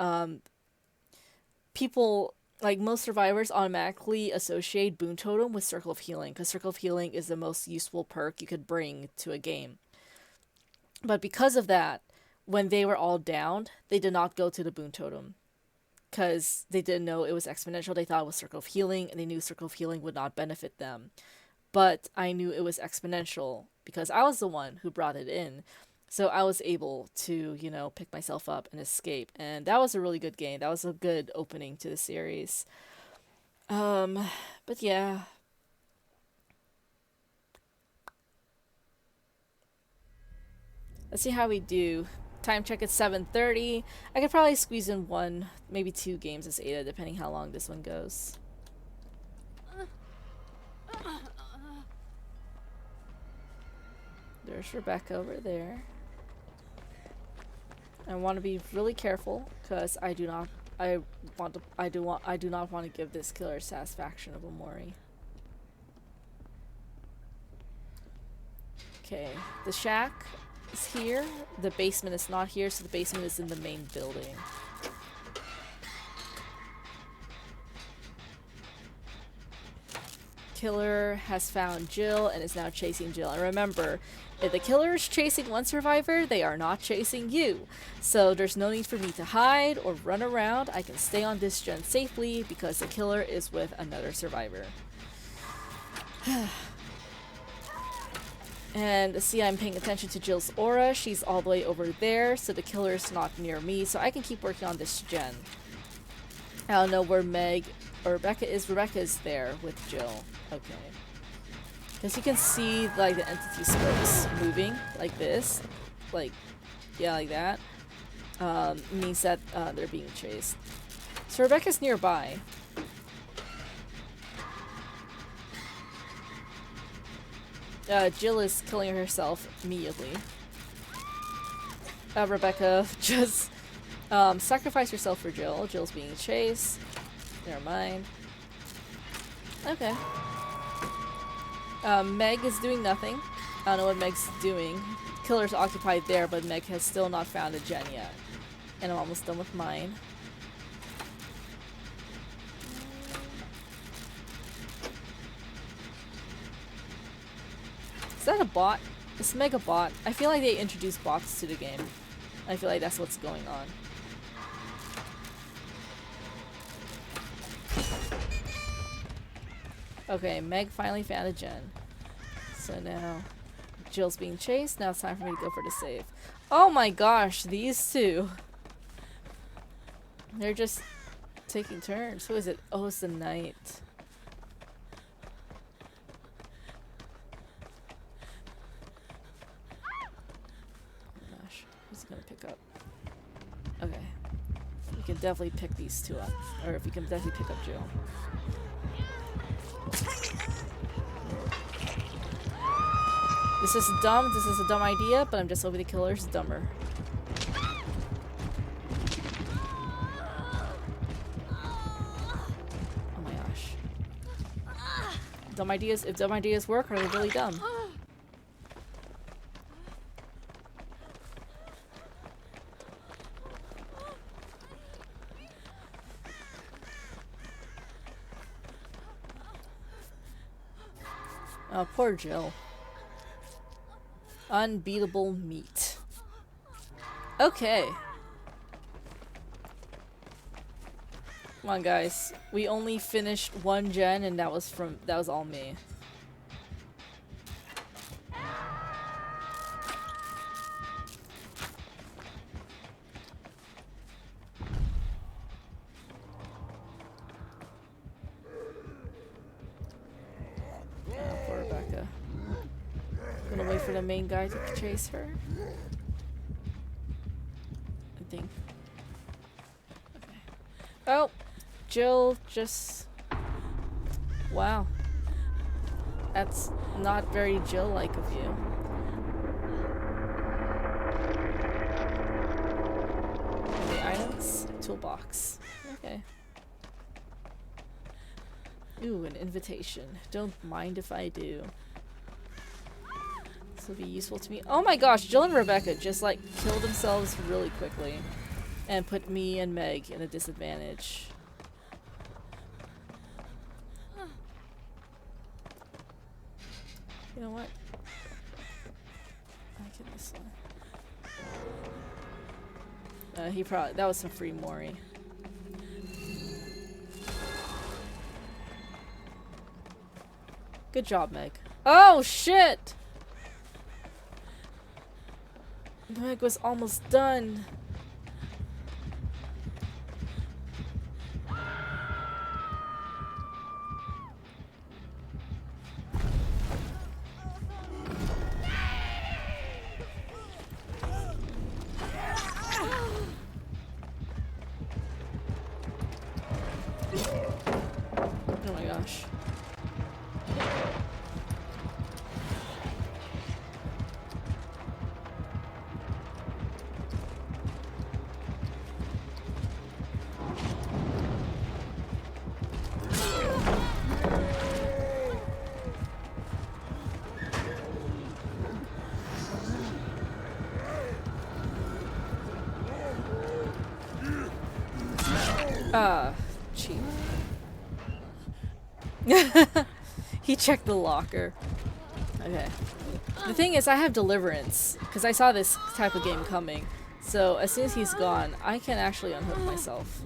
Speaker 1: people, like most survivors, automatically associate Boon Totem with Circle of Healing, because Circle of Healing is the most useful perk you could bring to a game. But because of that, when they were all downed, they did not go to the Boon Totem. Because they didn't know it was Exponential, they thought it was Circle of Healing, and they knew Circle of Healing would not benefit them. But I knew it was Exponential, because I was the one who brought it in. So I was able to, you know, pick myself up and escape. And that was a really good game. That was a good opening to the series. But yeah. Let's see how we do. Time check at 7:30. I could probably squeeze in one, maybe 2 games as Ada, depending how long this one goes. There's Rebecca over there. I want to be really careful because I do not want to give this killer satisfaction of a Mori. Okay, the shack is here. The basement is not here, so the basement is in the main building. Killer has found Jill and is now chasing Jill. And remember, if the killer is chasing one survivor, they are not chasing you. So there's no need for me to hide or run around. I can stay on this gen safely because the killer is with another survivor. And see, I'm paying attention to Jill's aura. She's all the way over there, so the killer is not near me, so I can keep working on this gen. I don't know where Meg or Rebecca is. Rebecca is there with Jill. Okay. Because you can see, like, the entity scopes moving like this. Like, yeah, like that. Means that they're being chased. So Rebecca's nearby. Jill is killing herself immediately. Rebecca, just sacrifice yourself for Jill. Jill's being chased. Never mind. Okay. Meg is doing nothing. I don't know what Meg's doing. Killer's occupied there, but Meg has still not found a gen yet. And I'm almost done with mine. Is that a bot? It's Meg a bot. I feel like they introduced bots to the game. I feel like that's what's going on. Okay, Meg finally found a gen. So now Jill's being chased. Now it's time for me to go for the save. Oh my gosh, these two. They're just taking turns. Who is it? Oh, it's the knight. Oh gosh, who's it gonna pick up? Okay. We can definitely pick these two up. Or if we can definitely pick up Jill. This is dumb, this is a dumb idea, but I'm just hoping the killer's dumber. Oh my gosh. Dumb ideas, if dumb ideas work, are they really dumb? Oh, poor Jill. Unbeatable meat. Okay. Come on, guys. We only finished one gen, and that was all me. Poor Rebecca. Gonna wait for the main guy to chase her. I think. Okay. Oh! Jill just... Wow. That's not very Jill-like of you. Okay, items. Toolbox. Okay. Ooh, an invitation. Don't mind if I do. This will be useful to me. Oh my gosh, Jill and Rebecca just like killed themselves really quickly and put me and Meg in a disadvantage. You know what? I get this one. He probably, that was some free Mori. Good job, Meg. Oh shit! Meg was almost done. Oh my gosh. Cheap. He checked the locker. Okay. The thing is, I have Deliverance, because I saw this type of game coming. So, as soon as he's gone, I can actually unhook myself.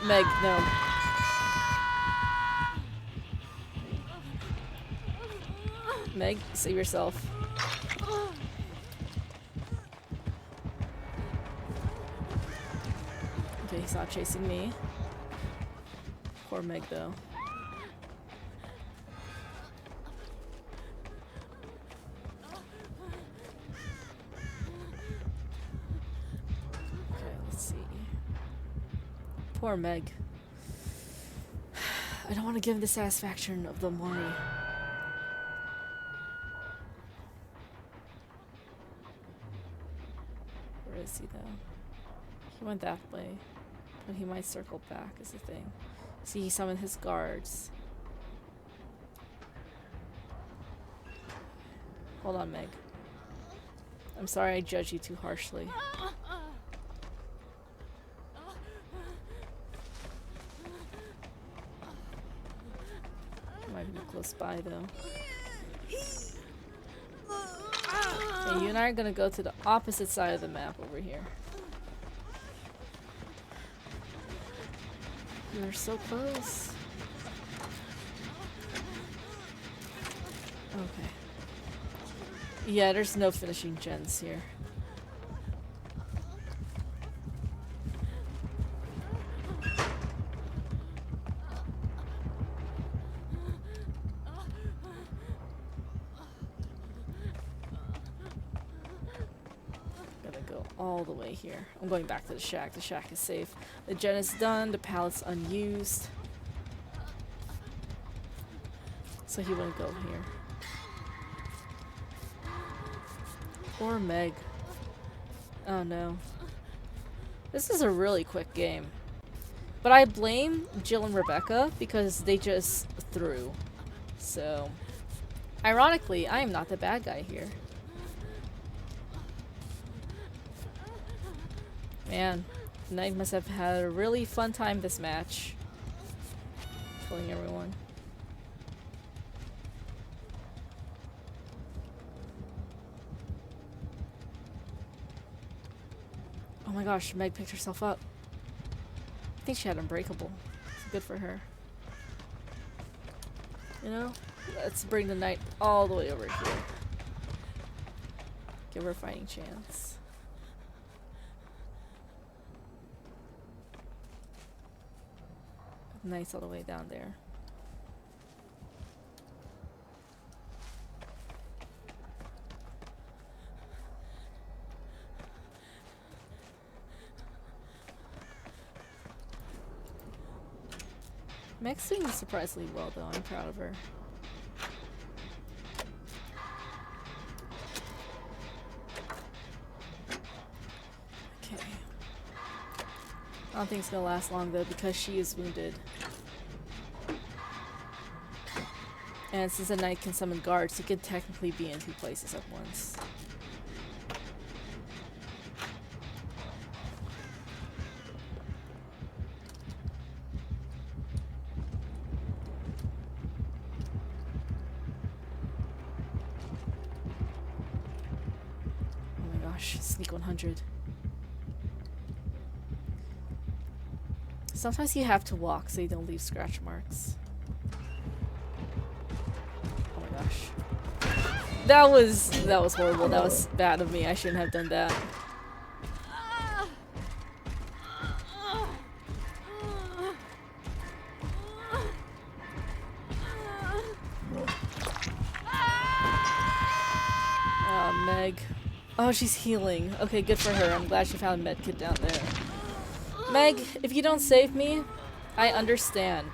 Speaker 1: Meg, no. Meg, save yourself. Okay, he's not chasing me. Poor Meg, though. Okay, let's see. Poor Meg. I don't want to give him the satisfaction of the Mori. Where is he, though? He went that way. But he might circle back, is the thing. See, he summoned his guards. Hold on, Meg. I'm sorry I judge you too harshly. Might be close by, though. Okay, you and I are gonna go to the opposite side of the map over here. You're so close. Okay. Yeah, there's no finishing gens here. Gotta go all the way here. I'm going back to the shack. The shack is safe. The gen is done. The pallet's unused. So he wouldn't go here. Poor Meg. Oh no. This is a really quick game. But I blame Jill and Rebecca because they just threw. So, ironically, I am not the bad guy here. Man, Knight must have had a really fun time this match. Killing everyone. Oh my gosh, Meg picked herself up. I think she had Unbreakable. It's good for her. You know? Let's bring the Knight all the way over here. Give her a fighting chance. Knight's all the way down there. Meg's doing surprisingly well, though. I'm proud of her. Okay. I don't think it's gonna last long, though, because she is wounded. And since a knight can summon guards, he can technically be in 2 places at once. Oh my gosh, sneak 100. Sometimes you have to walk so you don't leave scratch marks. Oh my gosh. That was horrible. That was bad of me. I shouldn't have done that. Oh, Meg. Oh, she's healing. Okay, good for her. I'm glad she found a medkit down there. Meg, if you don't save me, I understand.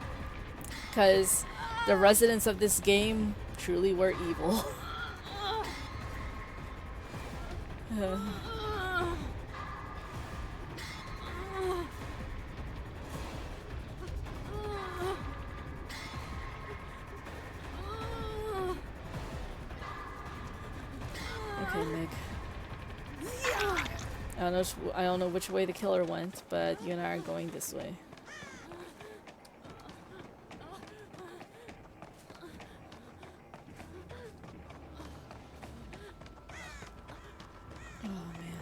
Speaker 1: Because the residents of this game truly were evil. Okay, Meg. I don't know which way the killer went, but you and I are going this way. Oh man.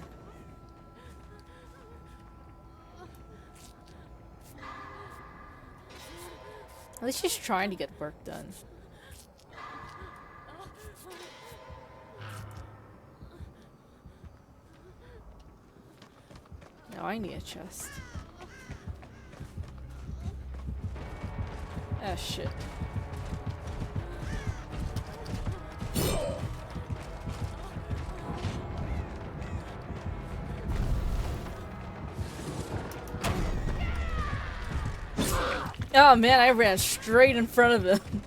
Speaker 1: At least she's trying to get work done. Now I need a chest. Ah, shit. Oh man, I ran straight in front of him.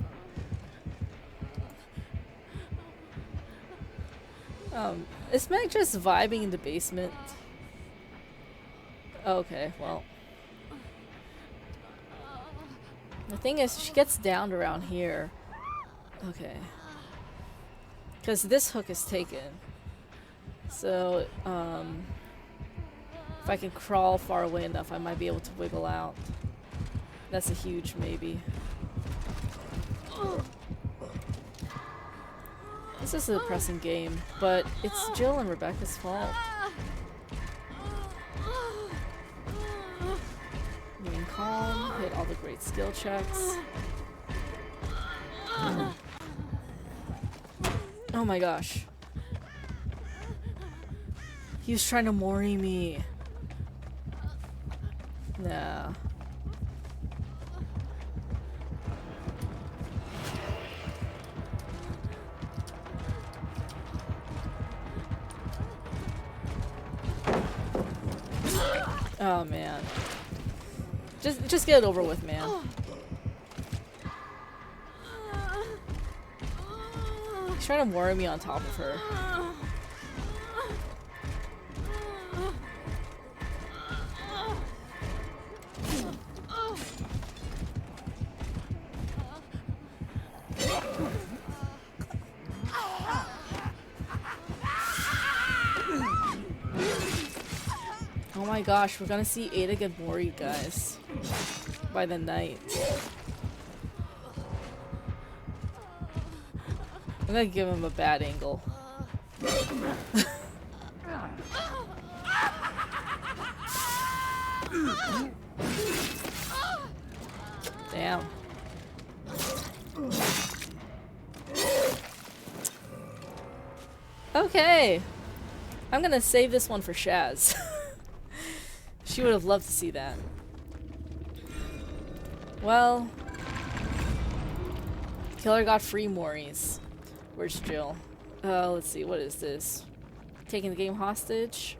Speaker 1: Is Meg just vibing in the basement? Okay, well. The thing is, she gets downed around here. Okay. Because this hook is taken. So, if I can crawl far away enough, I might be able to wiggle out. That's a huge maybe. This is a depressing game, but it's Jill and Rebecca's fault. Remain calm, hit all the great skill checks. Oh my gosh. He was trying to mori me. Nah. Oh man. Just get it over with, man. He's trying to worry me on top of her. Oh my gosh, we're gonna see Ada get worried, guys. By the night. I'm gonna give him a bad angle. Damn. Okay. I'm gonna save this one for Shaz. She would have loved to see that. Well, killer got free Moris. Where's Jill? Let's see, what is this? Taking the game hostage?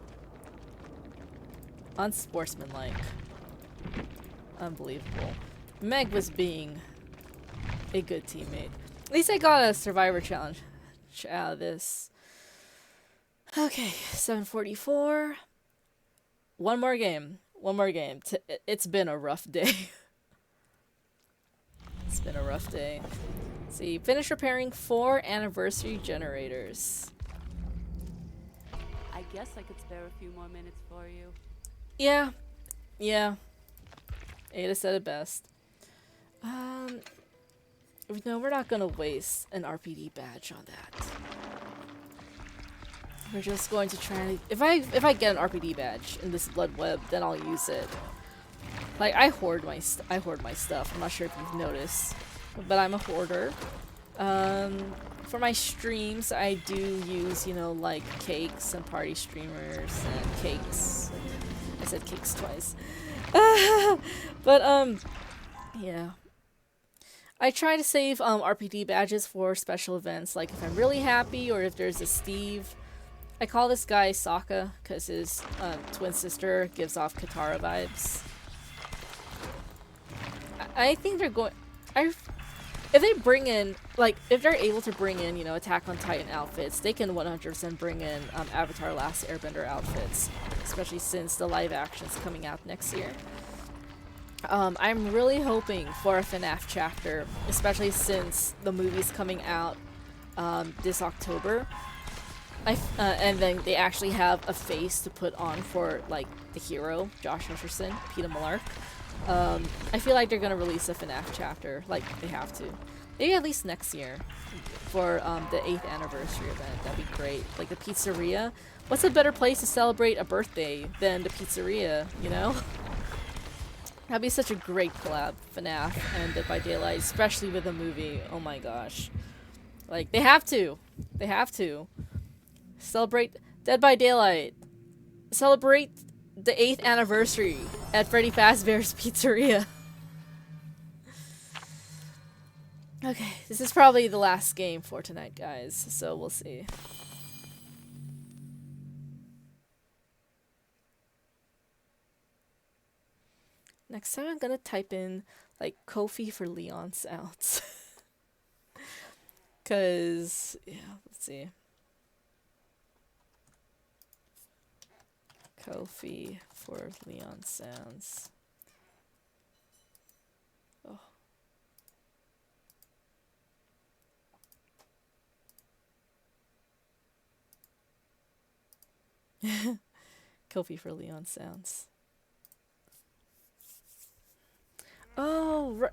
Speaker 1: Unsportsmanlike. Unbelievable. Meg was being a good teammate. At least I got a survivor challenge out of this. Okay, 7:44. One more game. One more game. It's been a rough day. It's been a rough day. See, finish repairing 4 anniversary generators.
Speaker 2: I guess I could spare a few more minutes for you.
Speaker 1: Yeah. Yeah. Ada said it best. No, we're not gonna waste an RPD badge on that. We're just going to try and... If I get an RPD badge in this blood web, then I'll use it. Like, I hoard my stuff. I'm not sure if you've noticed, but I'm a hoarder. For my streams, I do use, you know, like cakes and party streamers and cakes. I said cakes twice. But, yeah. I try to save RPD badges for special events, like if I'm really happy or if there's a Steve. I call this guy Sokka because his twin sister gives off Katara vibes. I think they're going... If they bring in, like, if they're able to bring in, you know, Attack on Titan outfits, they can 100% bring in Avatar Last Airbender outfits, especially since the live action's coming out next year. I'm really hoping for a FNAF chapter, especially since the movie's coming out this October. And then they actually have a face to put on for, like, the hero, Josh Hutcherson, Peter Malark. I feel like they're gonna release a FNAF chapter, like they have to. Maybe at least next year for the 8th anniversary event. That'd be great. Like the pizzeria. What's a better place to celebrate a birthday than the pizzeria, you know? That'd be such a great collab, FNAF and Dead by Daylight, especially with a movie. Oh my gosh. Like, they have to. They have to. Celebrate Dead by Daylight. Celebrate the 8th anniversary at Freddy Fazbear's Pizzeria. Okay, this is probably the last game for tonight, guys, so we'll see. Next time I'm gonna type in, like, Kofi for Leon sounds. Cause, yeah, let's see. Kofi for Leon sounds. Oh. Kofi for Leon sounds. Oh,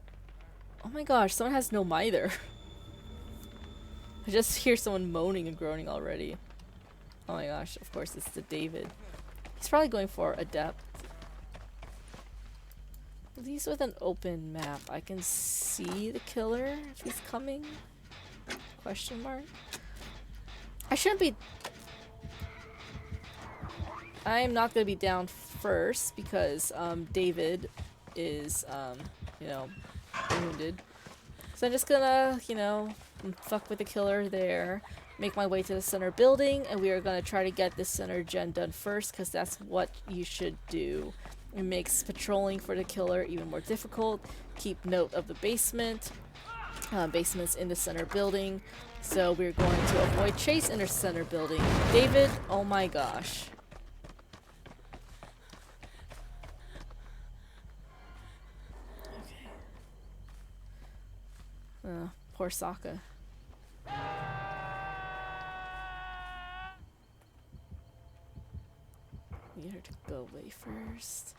Speaker 1: oh my gosh, someone has no mither. I just hear someone moaning and groaning already. Oh my gosh, of course it's the David. He's probably going for Adept. At least with an open map, I can see the killer if he's coming. Question mark. I shouldn't be... I'm not going to be down first because David is, you know, wounded. So I'm just gonna, you know, fuck with the killer there. Make my way to the center building, and we are going to try to get this center gen done first because that's what you should do. It makes patrolling for the killer even more difficult. Keep note of the basement. Basement's in the center building, so we're going to avoid chase in the center building. David, oh my gosh. Okay. Poor Sokka. Need her to go away first.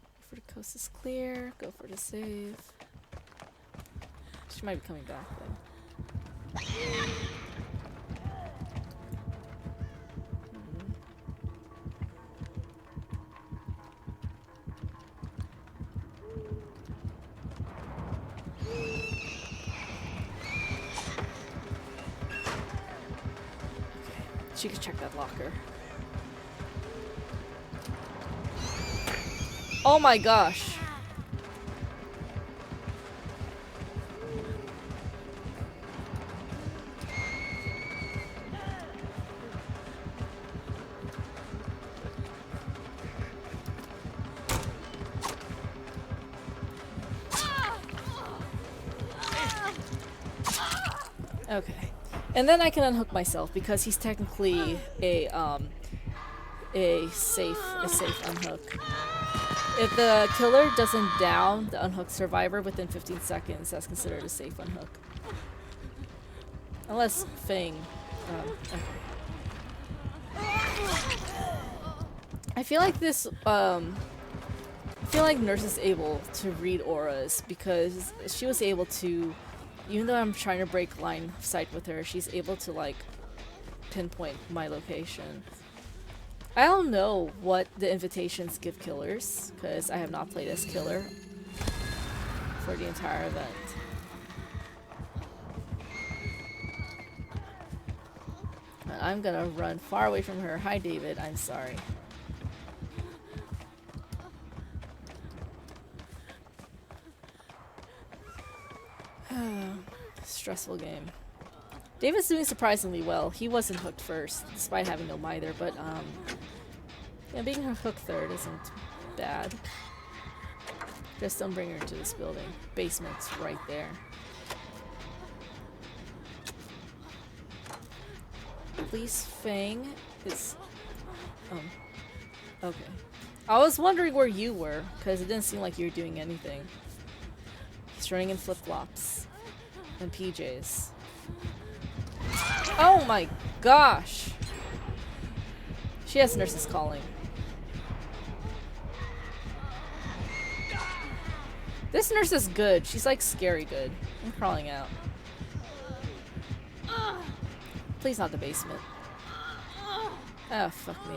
Speaker 1: Wait for the coast is clear. Go for the save. She might be coming back though. She could check that locker. Oh my gosh. Okay. And then I can unhook myself because he's technically a safe unhook. If the killer doesn't down the unhooked survivor within 15 seconds, that's considered a safe unhook. Unless Fang. Okay. I feel like this, I feel like Nurse is able to read auras because she was able to, even though I'm trying to break line of sight with her, she's able to like pinpoint my location. I don't know what the invitations give killers because I have not played as killer for the entire event. I'm gonna run far away from her. Hi David, I'm sorry. Stressful game. David's doing surprisingly well. He wasn't hooked first, despite having no mither, but yeah, being hooked third isn't bad. Just don't bring her into this building. Basement's right there. At least Fang is okay. I was wondering where you were, because it didn't seem like you were doing anything. He's running in flip-flops and PJs. Oh my gosh! She has nurses calling. This nurse is good. She's like scary good. I'm crawling out. Please not the basement. Oh, fuck me.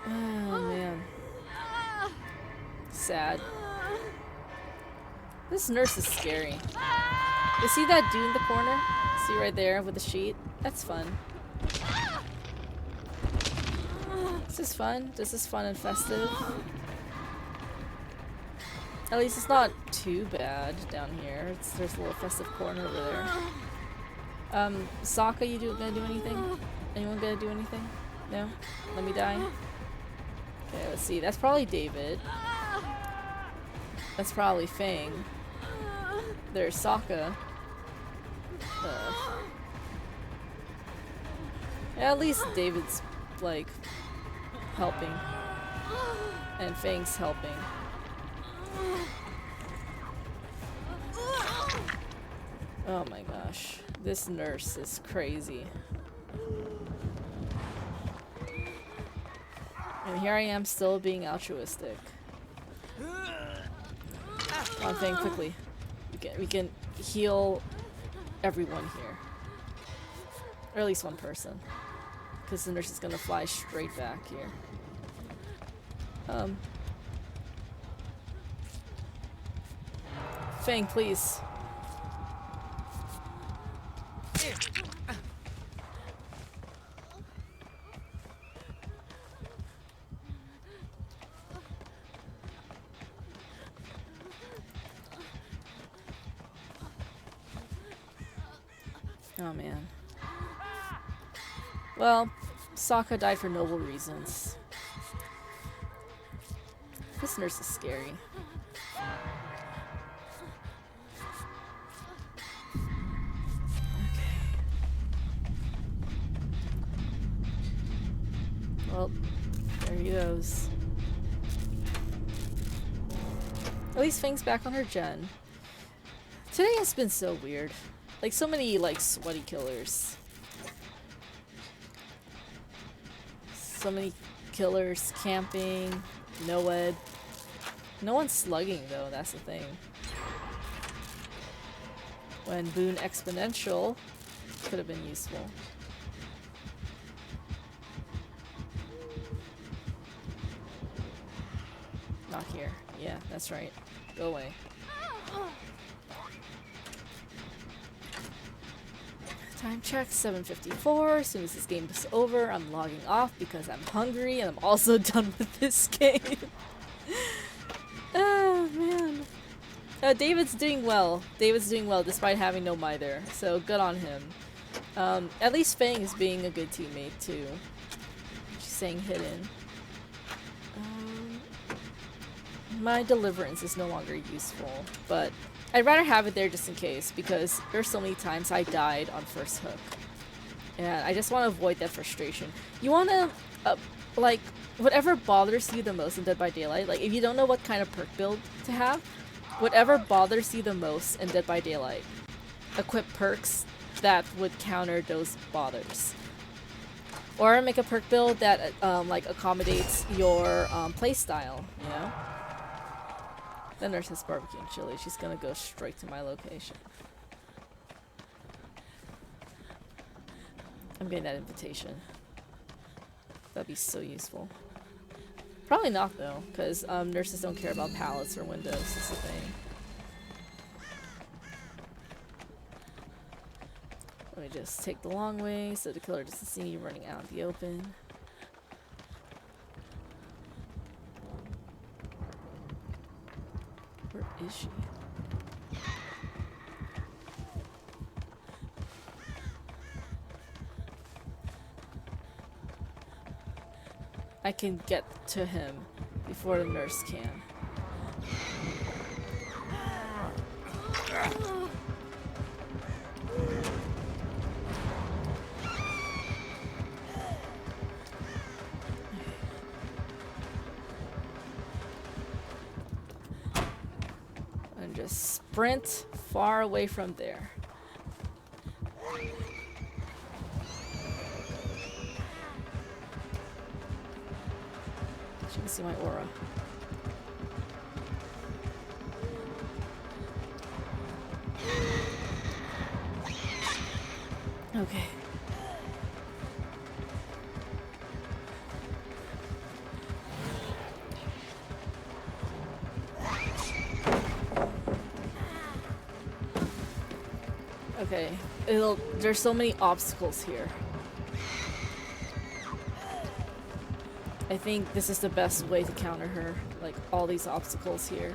Speaker 1: Oh man. Sad. This nurse is scary. You see that dude in the corner? See right there with the sheet? That's fun. This is fun. This is fun and festive. At least it's not too bad down here. There's a little festive corner over there. Sokka, gonna do anything? Anyone gonna do anything? No? Let me die? Okay, let's see. That's probably David. That's probably Fang. There's Sokka. Yeah, at least David's, like, helping. And Fang's helping. Oh my gosh. This nurse is crazy. And here I am still being altruistic. Come on, Fang, quickly. We can heal everyone here. Or at least one person. Because the nurse is gonna fly straight back here. Fang, please. Oh man. Well, Sokka died for noble reasons. This nurse is scary. Okay. Well, there he goes. At least Fang's back on her gen. Today has been so weird. Like, so many, like, sweaty killers. So many killers camping, no-web. No one's slugging, though, that's the thing. When Boon Exponential could have been useful. Not here. Yeah, that's right. Go away. Time check, 7:54. As soon as this game is over, I'm logging off because I'm hungry and I'm also done with this game. Oh, man. David's doing well. David's doing well despite having no mither, so good on him. At least Fang is being a good teammate, too. She's saying hidden. My deliverance is no longer useful, but I'd rather have it there just in case, because there's so many times I died on first hook. And I just want to avoid that frustration. You want to, like, whatever bothers you the most in Dead by Daylight, like, if you don't know what kind of perk build to have, Whatever bothers you the most in Dead by Daylight. Equip perks that would counter those bothers. Or make a perk build that like accommodates your playstyle, you know? The nurse has barbecue and chili. She's gonna go straight to my location. I'm getting that invitation. That'd be so useful. Probably not though, because nurses don't care about pallets or windows. That's the thing. Let me just take the long way so the killer doesn't see me running out in the open. Where is she? I can get to him before the nurse can. And just sprint far away from there. She can see my aura. Okay. Okay. There's so many obstacles here. I think this is the best way to counter her. Like, all these obstacles here.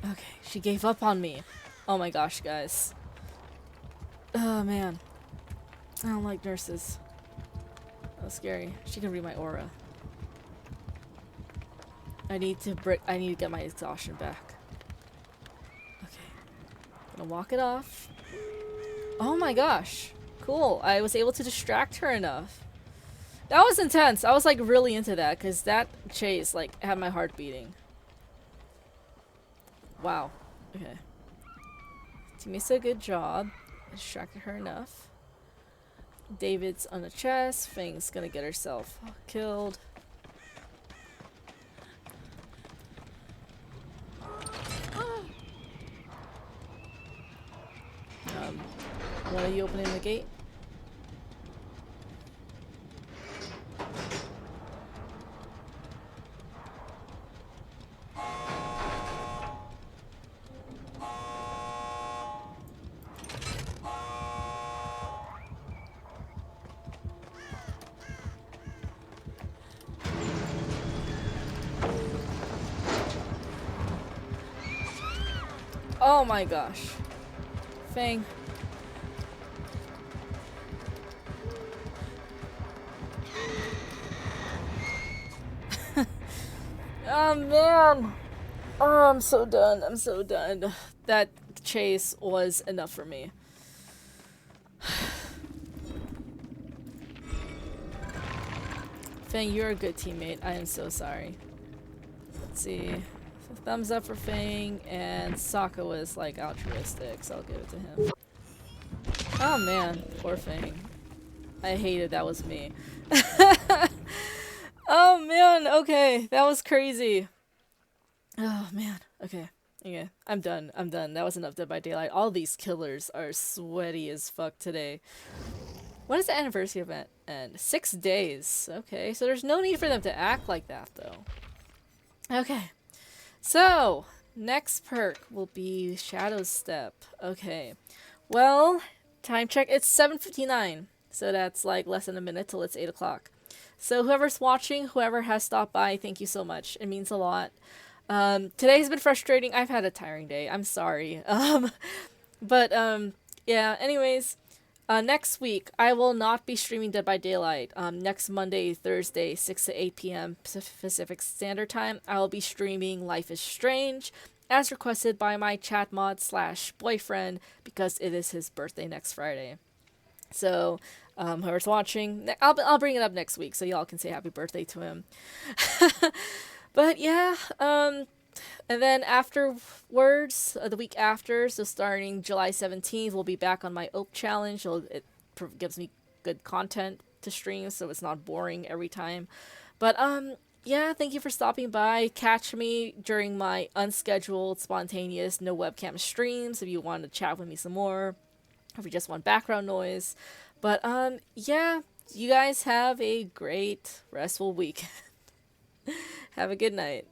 Speaker 1: Okay, she gave up on me. Oh my gosh, guys. Oh man. I don't like nurses. That's scary. She can read my aura. I need to get my exhaustion back. Okay. Gonna walk it off. Oh my gosh. Cool. I was able to distract her enough. That was intense. I was like really into that because that chase like had my heart beating. Wow. Okay. Teammates did a good job. I distracted her enough. David's on the chest. Fang's gonna get herself killed. One of you opening the gate? Oh my gosh. Fang. Oh man. Oh, I'm so done. I'm so done. That chase was enough for me. Fang, you're a good teammate. I am so sorry. Let's see. Thumbs up for Fang, and Sokka was like altruistic, so I'll give it to him. Oh man, poor Fang. I hated that was me. Oh man, okay, that was crazy. Oh man, okay. Okay, I'm done. I'm done. That was enough Dead by Daylight. All these killers are sweaty as fuck today. When does the anniversary event end? 6 days. Okay, so there's no need for them to act like that though. Okay. So, next perk will be Shadow Step. Okay. Well, time check. It's 7:59. So that's like less than a minute till it's 8 o'clock. So whoever's watching, whoever has stopped by, thank you so much. It means a lot. Today has been frustrating. I've had a tiring day. I'm sorry. Yeah, anyways. Next week, I will not be streaming Dead by Daylight. Next Monday, Thursday, 6 to 8 p.m. Pacific Standard Time, I will be streaming Life is Strange, as requested by my chat mod slash boyfriend, because it is his birthday next Friday. So, whoever's watching, I'll bring it up next week so y'all can say happy birthday to him. But yeah, and then afterwards, the week after, so starting July 17th, we'll be back on my Oak Challenge. It gives me good content to stream, so it's not boring every time. But yeah, thank you for stopping by. Catch me during my unscheduled, spontaneous, no webcam streams if you want to chat with me some more, if you just want background noise. But yeah, you guys have a great, restful week. Have a good night.